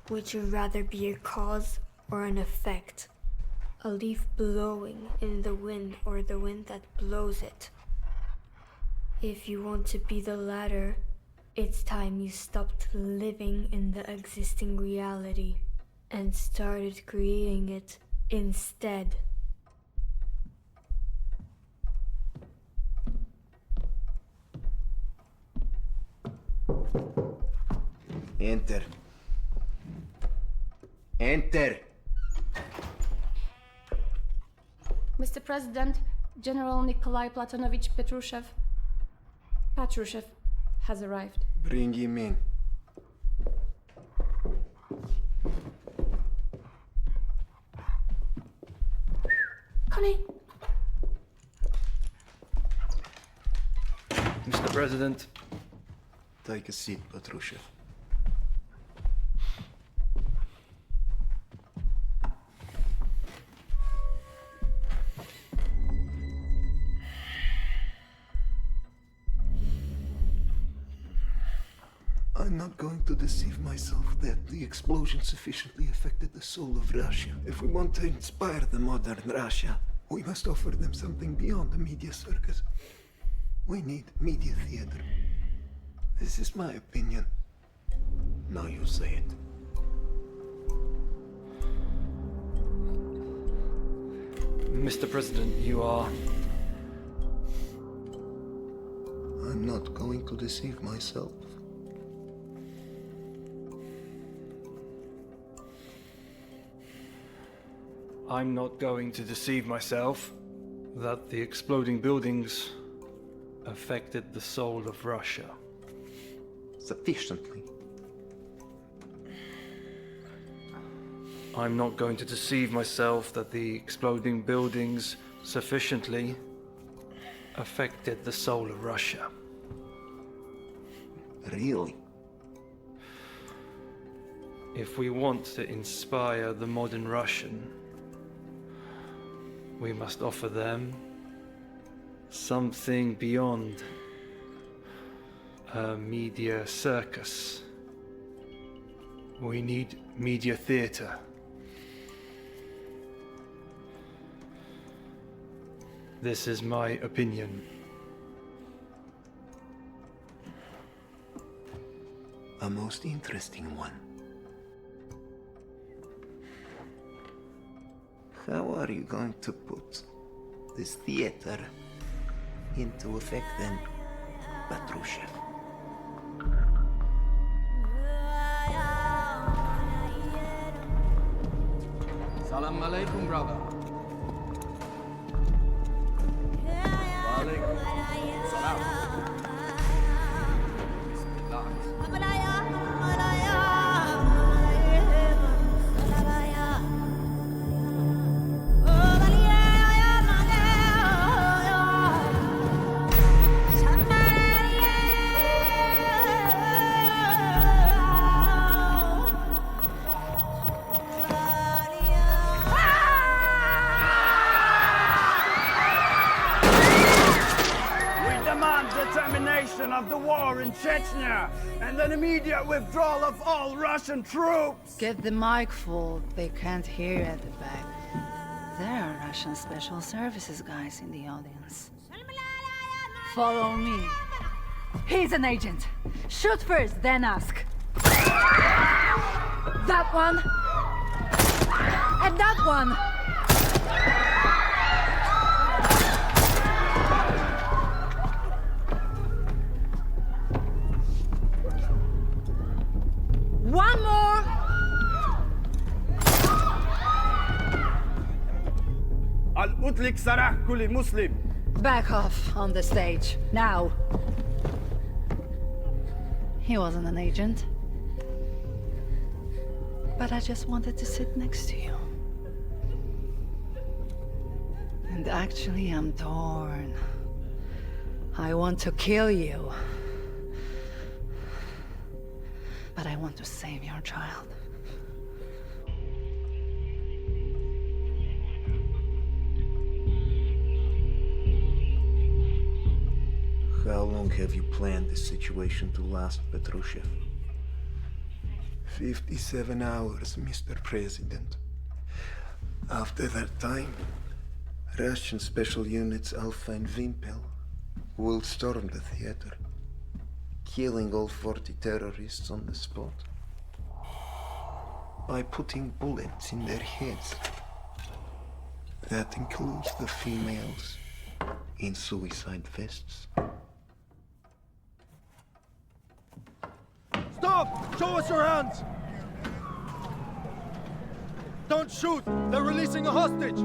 Would you rather be a cause or an effect? A leaf blowing in the wind or the wind that blows it? If you want to be the latter, it's time you stopped living in the existing reality and started creating it instead. Enter. Enter! Mr. President, General Nikolai Platonovich Patrushev has arrived. Bring him in. Connie! Mr. President. Take a seat, Patrushev. I'm not going to deceive myself that the explosion sufficiently affected the soul of Russia. If we want to inspire the modern Russia, we must offer them something beyond the media circus. We need media theater. This is my opinion. Now you say it. Mr. President, you are... I'm not going to deceive myself. I'm not going to deceive myself that the exploding buildings affected the soul of Russia. Sufficiently. I'm not going to deceive myself that the exploding buildings sufficiently affected the soul of Russia. Really? If we want to inspire the modern Russian, we must offer them something beyond a media circus. We need media theater. This is my opinion. A most interesting one. How are you going to put this theater into effect then, Patrushev? Salam alaikum, brother. Wa alaikum salam. Of the war in Chechnya and an immediate withdrawal of all Russian troops. Get the mic full. They can't hear at the back. There are Russian special services guys in the audience. Follow me. He's an agent. Shoot first, then ask. That one. And that one. Kutlik Sarah Kuli Muslim. Back off on the stage, now. He wasn't an agent. But I just wanted to sit next to you. And actually, I'm torn. I want to kill you. But I want to save your child. How long have you planned this situation to last, Petrushev? 57 hours, Mr. President. After that time, Russian special units Alpha and Wimpel will storm the theater, killing all 40 terrorists on the spot by putting bullets in their heads. That includes the females in suicide vests. Stop! Show us your hands! Don't shoot! They're releasing a hostage!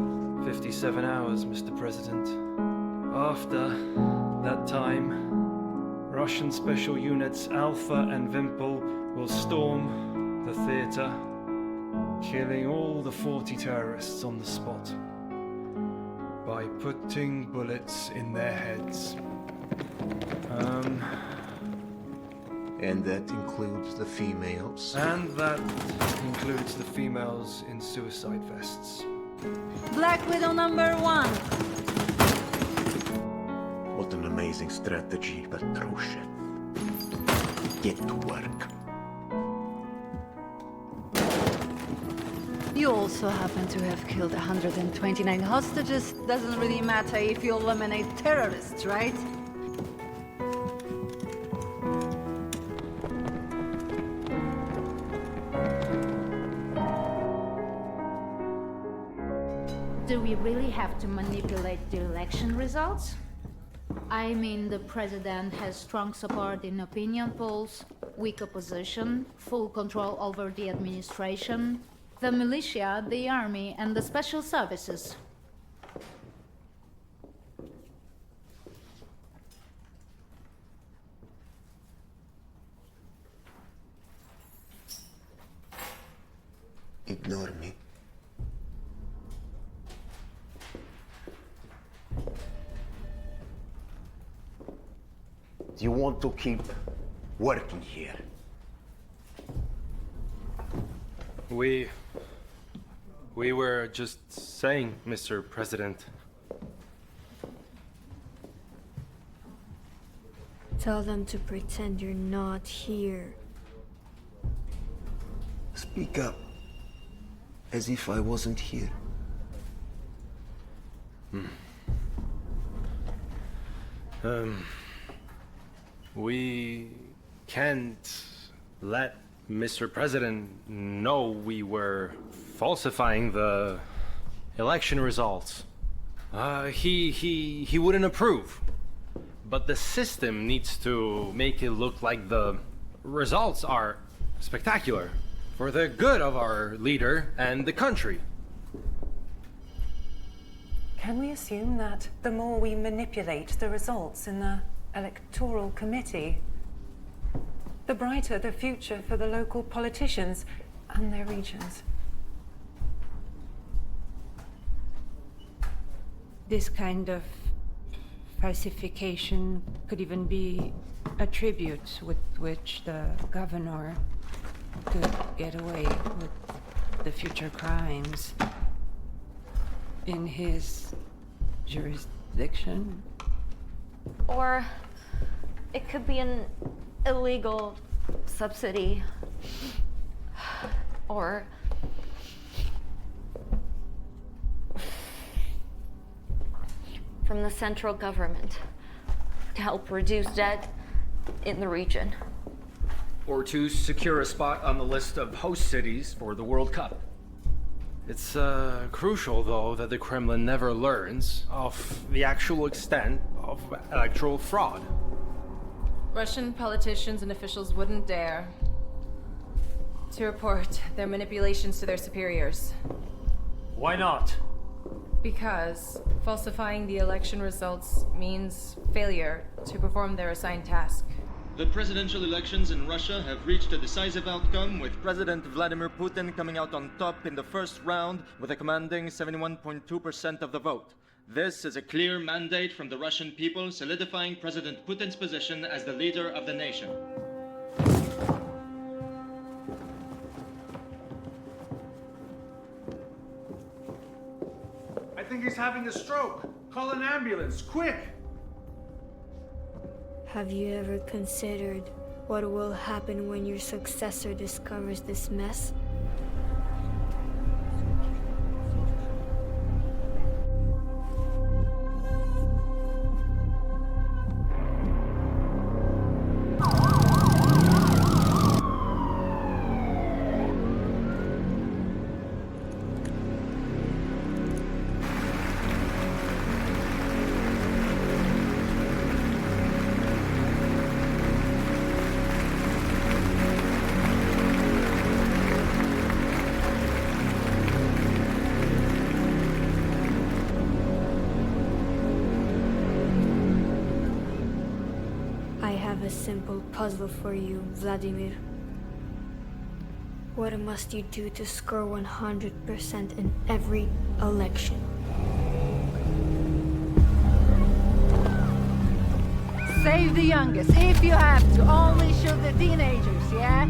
57 hours, Mr. President. After that time, Russian special units Alpha and Wimpel will storm the theater, killing all the 40 terrorists on the spot by putting bullets in their heads. And that includes the females? And that includes the females in suicide vests. Black Widow #1. What an amazing strategy, Petrushev. Get to work. You also happen to have killed 129 hostages. Doesn't really matter if you eliminate terrorists, right? Do we really have to manipulate the election results? I mean, the president has strong support in opinion polls, weak opposition, full control over the administration, the militia, the army, and the special services. Ignore me. Do you want to keep working here? We were just saying, Mr. President. Tell them to pretend you're not here. Speak up. As if I wasn't here. We can't let Mr. President know we were falsifying the election results. He wouldn't approve. But the system needs to make it look like the results are spectacular for the good of our leader and the country. Can we assume that the more we manipulate the results in the electoral committee, the brighter the future for the local politicians and their regions? This kind of falsification could even be a tribute with which the governor could get away with the future crimes in his jurisdiction. Or it could be an illegal subsidy. Or from the central government to help reduce debt in the region. Or to secure a spot on the list of host cities for the World Cup. It's crucial, though, that the Kremlin never learns of the actual extent of electoral fraud. Russian politicians and officials wouldn't dare to report their manipulations to their superiors. Why not? Because falsifying the election results means failure to perform their assigned task. The presidential elections in Russia have reached a decisive outcome, with President Vladimir Putin coming out on top in the first round with a commanding 71.2% of the vote. This is a clear mandate from the Russian people, solidifying President Putin's position as the leader of the nation. I think he's having a stroke. Call an ambulance, quick! Have you ever considered what will happen when your successor discovers this mess? A simple puzzle for you, Vladimir. What must you do to score 100% in every election? Save the youngest, if you have to. Only shoot the teenagers, yeah?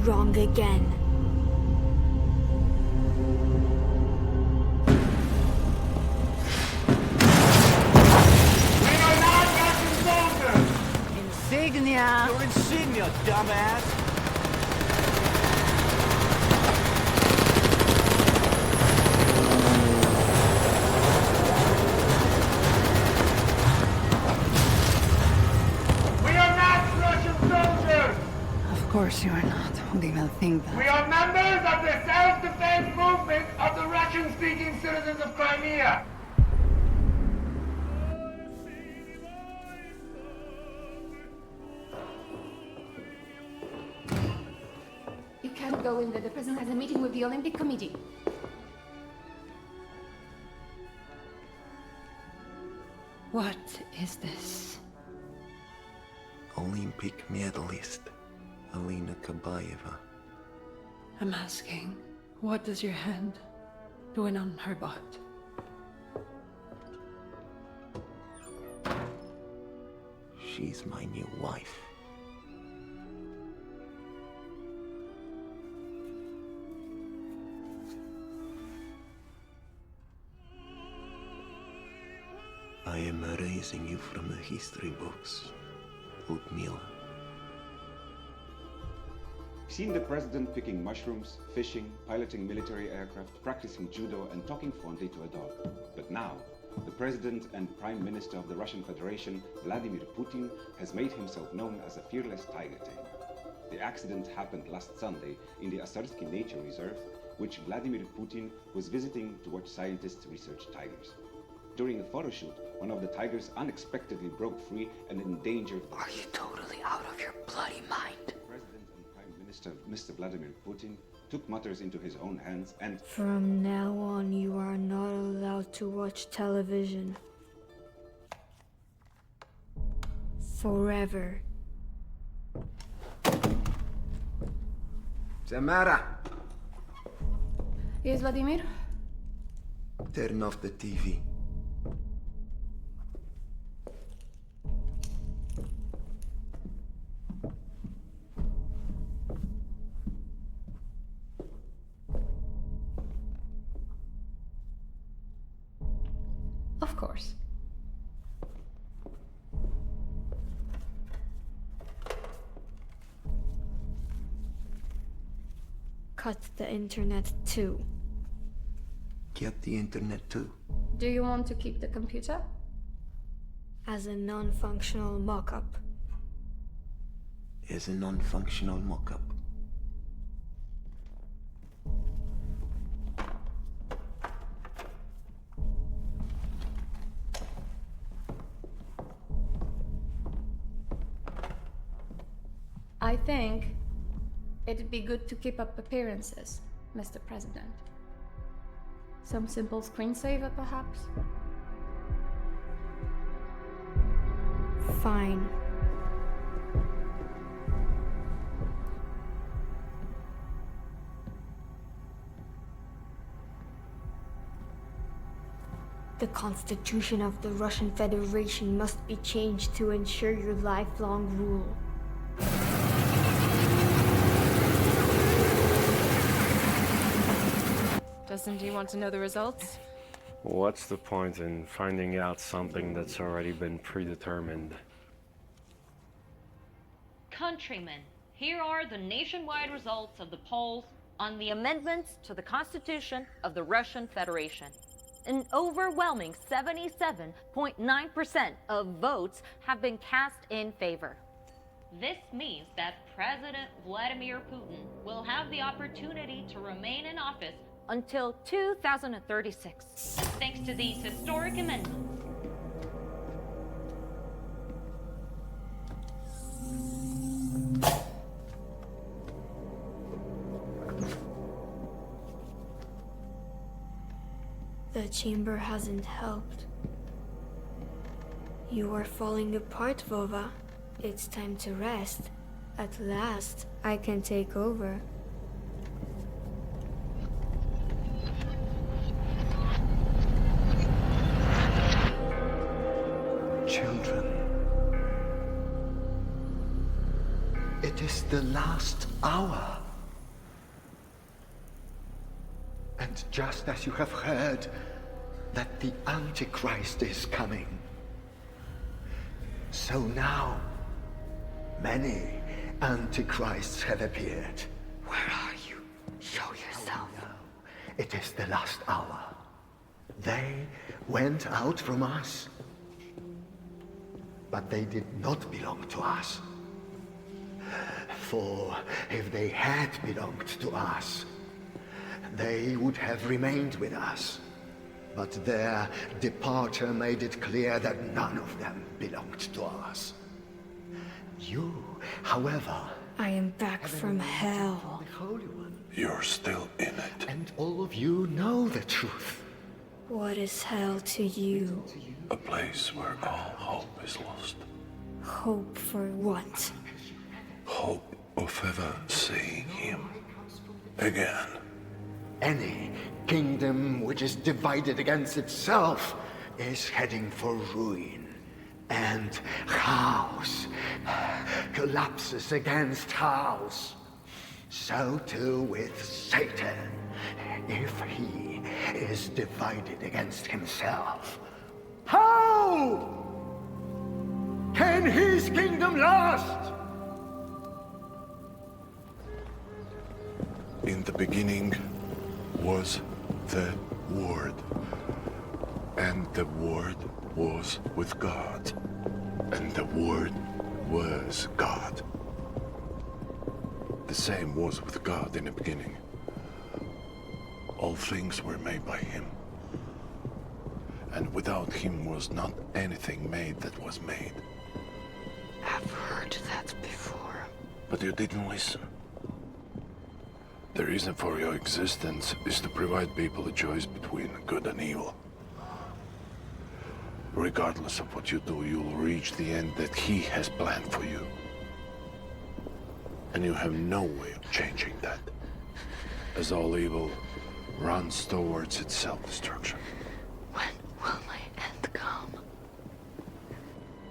Wrong again. Insignia! Your insignia, dumbass! We are not Russian soldiers! Of course you are not. Who'd even think that? We are members of the self-defense movement of the Russian-speaking citizens of Crimea. You can't go in there. The president has a meeting with the Olympic Committee. What is this? Olympic medalist Alina Kabayeva. I'm asking, what does your hand doing on her butt? She's my new wife. I am erasing you from the history books, Ludmila. Seen the president picking mushrooms, fishing, piloting military aircraft, practicing judo, and talking fondly to a dog. But now, the president and prime minister of the Russian Federation, Vladimir Putin, has made himself known as a fearless tiger tamer. The accident happened last Sunday in the Asarsky Nature Reserve, which Vladimir Putin was visiting to watch scientists research tigers. During a photo shoot, one of the tigers unexpectedly broke free and endangered... Are you totally out of your bloody mind? President and Prime Minister Mr. Vladimir Putin took matters into his own hands and... From now on, you are not allowed to watch television. Forever. Samara! Yes, Vladimir? Turn off the TV. Of course. Cut the internet too. Get the internet too. Do you want to keep the computer? As a non-functional mock-up. Is a non-functional mock-up. I think it'd be good to keep up appearances, Mr. President. Some simple screensaver, perhaps? Fine. The Constitution of the Russian Federation must be changed to ensure your lifelong rule. Doesn't he want to know the results? What's the point in finding out something that's already been predetermined? Countrymen, here are the nationwide results of the polls on the amendments to the Constitution of the Russian Federation. An overwhelming 77.9% of votes have been cast in favor. This means that President Vladimir Putin will have the opportunity to remain in office until 2036, thanks to these historic amendments. The chamber hasn't helped. You are falling apart, Vova. It's time to rest. At last, I can take over. Children, it is the last hour. And just as you have heard that the Antichrist is coming, so now many Antichrists have appeared. Where are you? Show yourself. It is the last hour. They went out from us, but they did not belong to us. For if they had belonged to us, they would have remained with us. But their departure made it clear that none of them belonged to us. You, however... I am back from hell. The Holy One. You're still in it. And all of you know the truth. What is hell to you? A place where all hope is lost. Hope for what? Hope of ever seeing him again. Any kingdom which is divided against itself is heading for ruin. And house collapses against house. So too with Satan, if he is divided against himself. How can his kingdom last? In the beginning was the Word, and the Word was with God, and the Word was God. The same was with God in the beginning. All things were made by him, and without him was not anything made that was made. I've heard that before. But you didn't listen. The reason for your existence is to provide people a choice between good and evil. Regardless of what you do, you'll reach the end that he has planned for you. And you have no way of changing that, as all evil runs towards its self-destruction. When will my end come?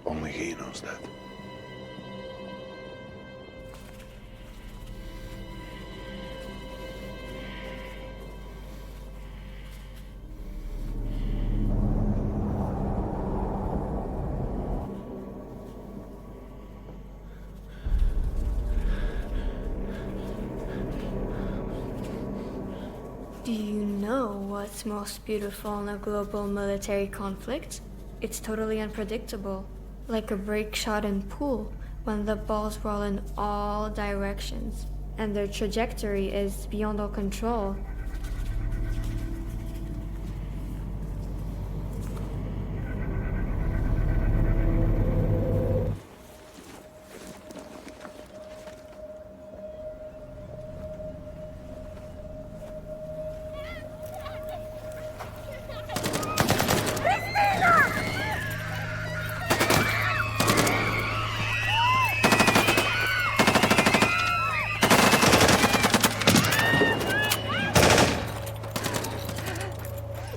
Only he knows that. Do you know what's most beautiful in a global military conflict? It's totally unpredictable, like a break shot in pool when the balls roll in all directions, and their trajectory is beyond all control.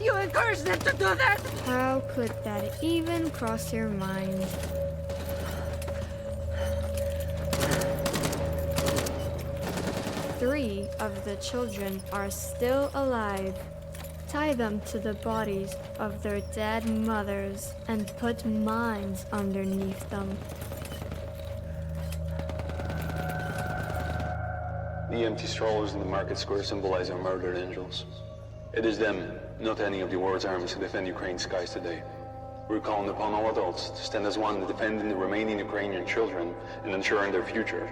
You encouraged them to do that? How could that even cross your mind? Three of the children are still alive. Tie them to the bodies of their dead mothers and put mines underneath them. The empty strollers in the market square symbolize our murdered angels. It is them, not any of the world's armies, who defend Ukraine's skies today. We're calling upon all adults to stand as one, defending the remaining Ukrainian children and ensuring their future.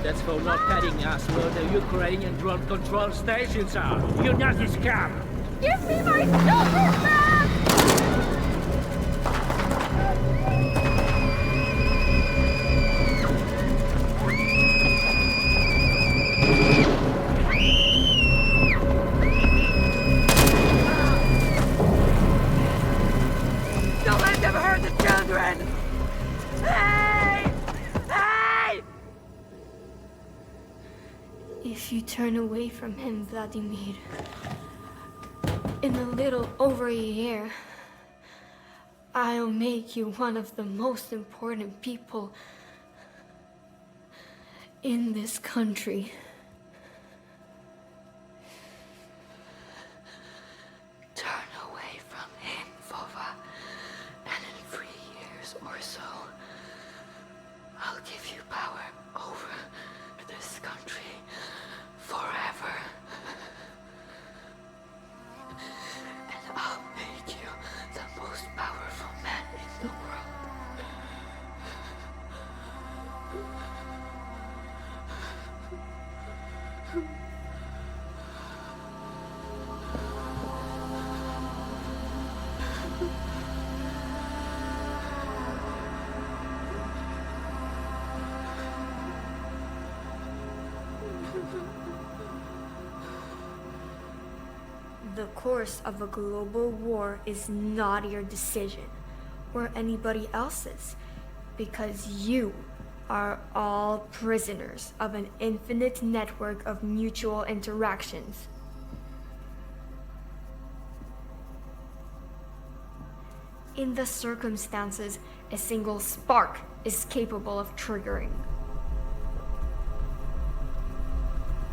That's for not telling us where the Ukrainian drone control stations are. You Nazi scum! Give me my children back! Don't let them hurt the children! Hey! Hey! If you turn away from him, Vladimir, in a little over a year, I'll make you one of the most important people in this country. Turn away from him, Vova, and in 3 years or so, I'll give you power over this country forever. And I'll make you the most powerful man in the world. The course of a global war is not your decision, or anybody else's, because you are all prisoners of an infinite network of mutual interactions. In the circumstances a single spark is capable of triggering.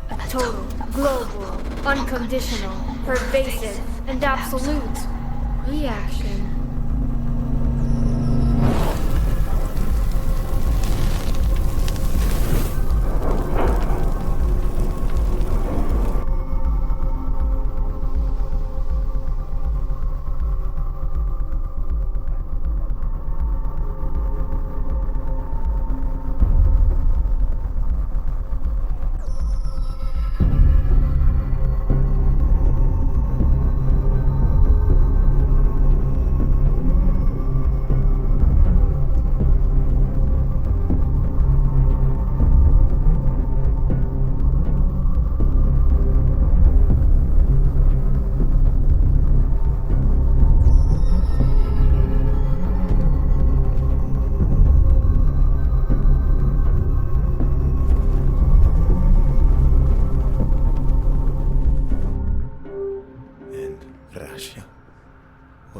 A total, global, unconditional, pervasive, and absolute reaction.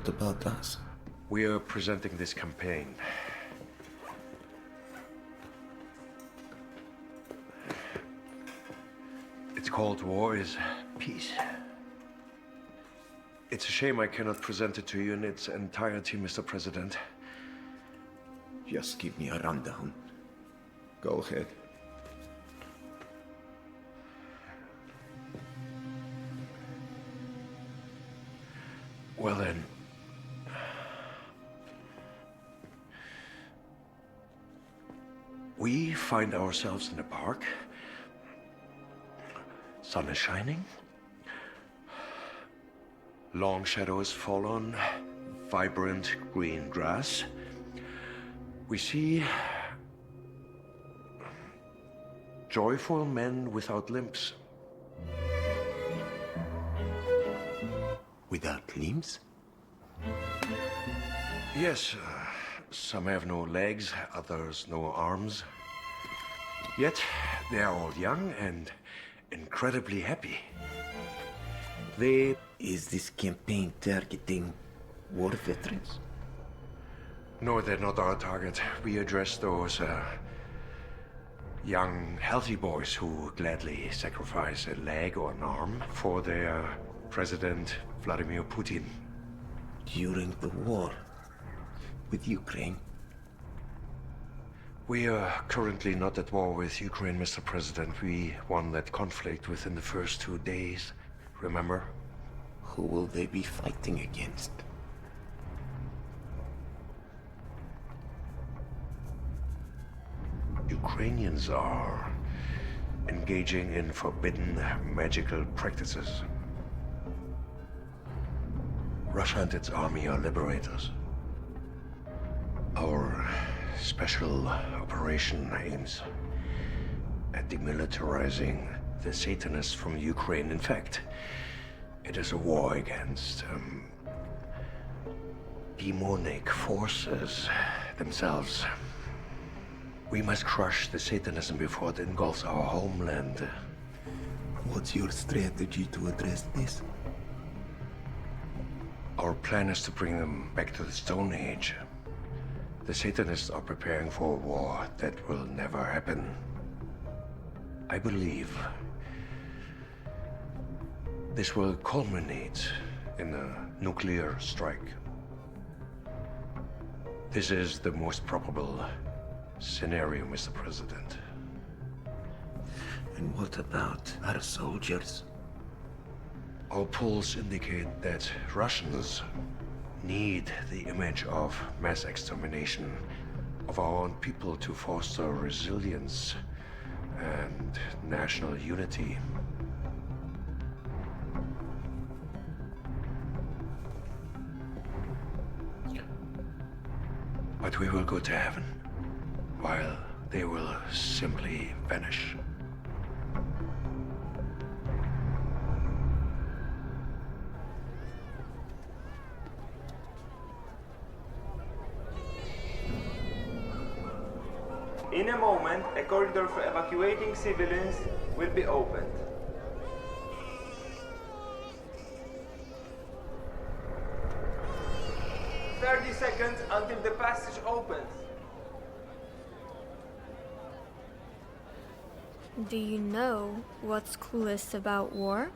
What about us? We are presenting this campaign. It's called War is Peace. It's a shame I cannot present it to you in its entirety, Mr. President. Just give me a rundown. Go ahead. Well then. We find ourselves in a park. Sun is shining. Long shadows fall on vibrant green grass. We see joyful men without limbs. Without limbs? Yes, some have no legs, others no arms. Yet they are all young and incredibly happy. Is this campaign targeting war veterans? No, they're not our target. We address those young, healthy boys who gladly sacrifice a leg or an arm for their President Vladimir Putin. During the war with Ukraine? We are currently not at war with Ukraine, Mr. President. We won that conflict within the first 2 days, remember? Who will they be fighting against? Ukrainians are engaging in forbidden magical practices. Russia and its army are liberators. Our special operation aims at demilitarizing the Satanists from Ukraine. In fact, it is a war against demonic forces themselves. We must crush the Satanism before it engulfs our homeland. What's your strategy to address this? Our plan is to bring them back to the Stone Age. The Satanists are preparing for a war that will never happen. I believe this will culminate in a nuclear strike. This is the most probable scenario, Mr. President. And what about our soldiers? Our polls indicate that Russians need the image of mass extermination of our own people to foster resilience and national unity. But we will go to heaven, while they will simply vanish. In a moment, a corridor for evacuating civilians will be opened. "30 seconds until the passage opens." Do you know what's coolest about war?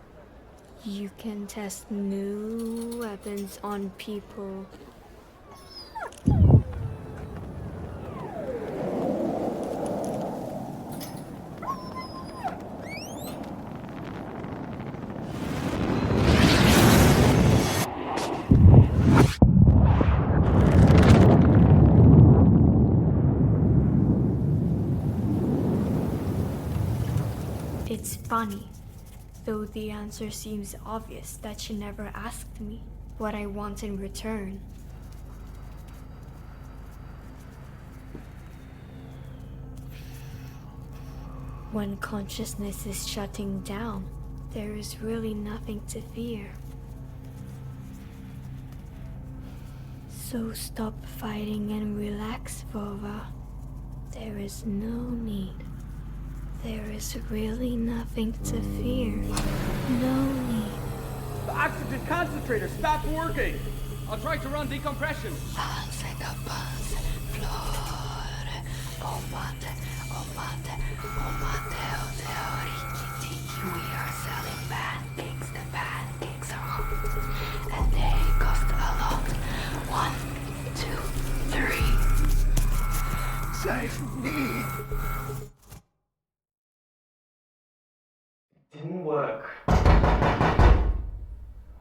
You can test new weapons on people. It's funny, though the answer seems obvious, that she never asked me what I want in return. When consciousness is shutting down, there is really nothing to fear. So stop fighting and relax, Vova. There is no need. There is really nothing to fear. No need. The oxygen concentrator stopped working! I'll try to run decompression. We are selling pancakes. The pancakes are hot, and they cost a lot. 1, 2, 3. Save me! Didn't work.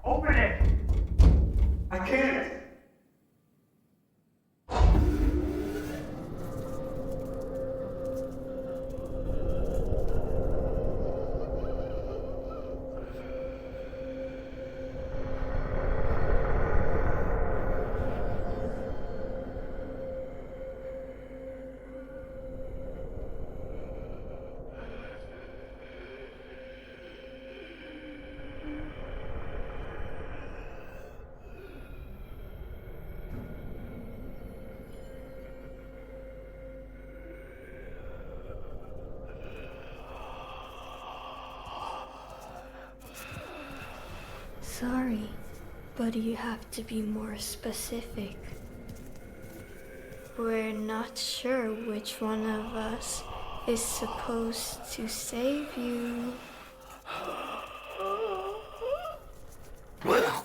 Open it! I can't! Sorry, but you have to be more specific. We're not sure which one of us is supposed to save you. Well,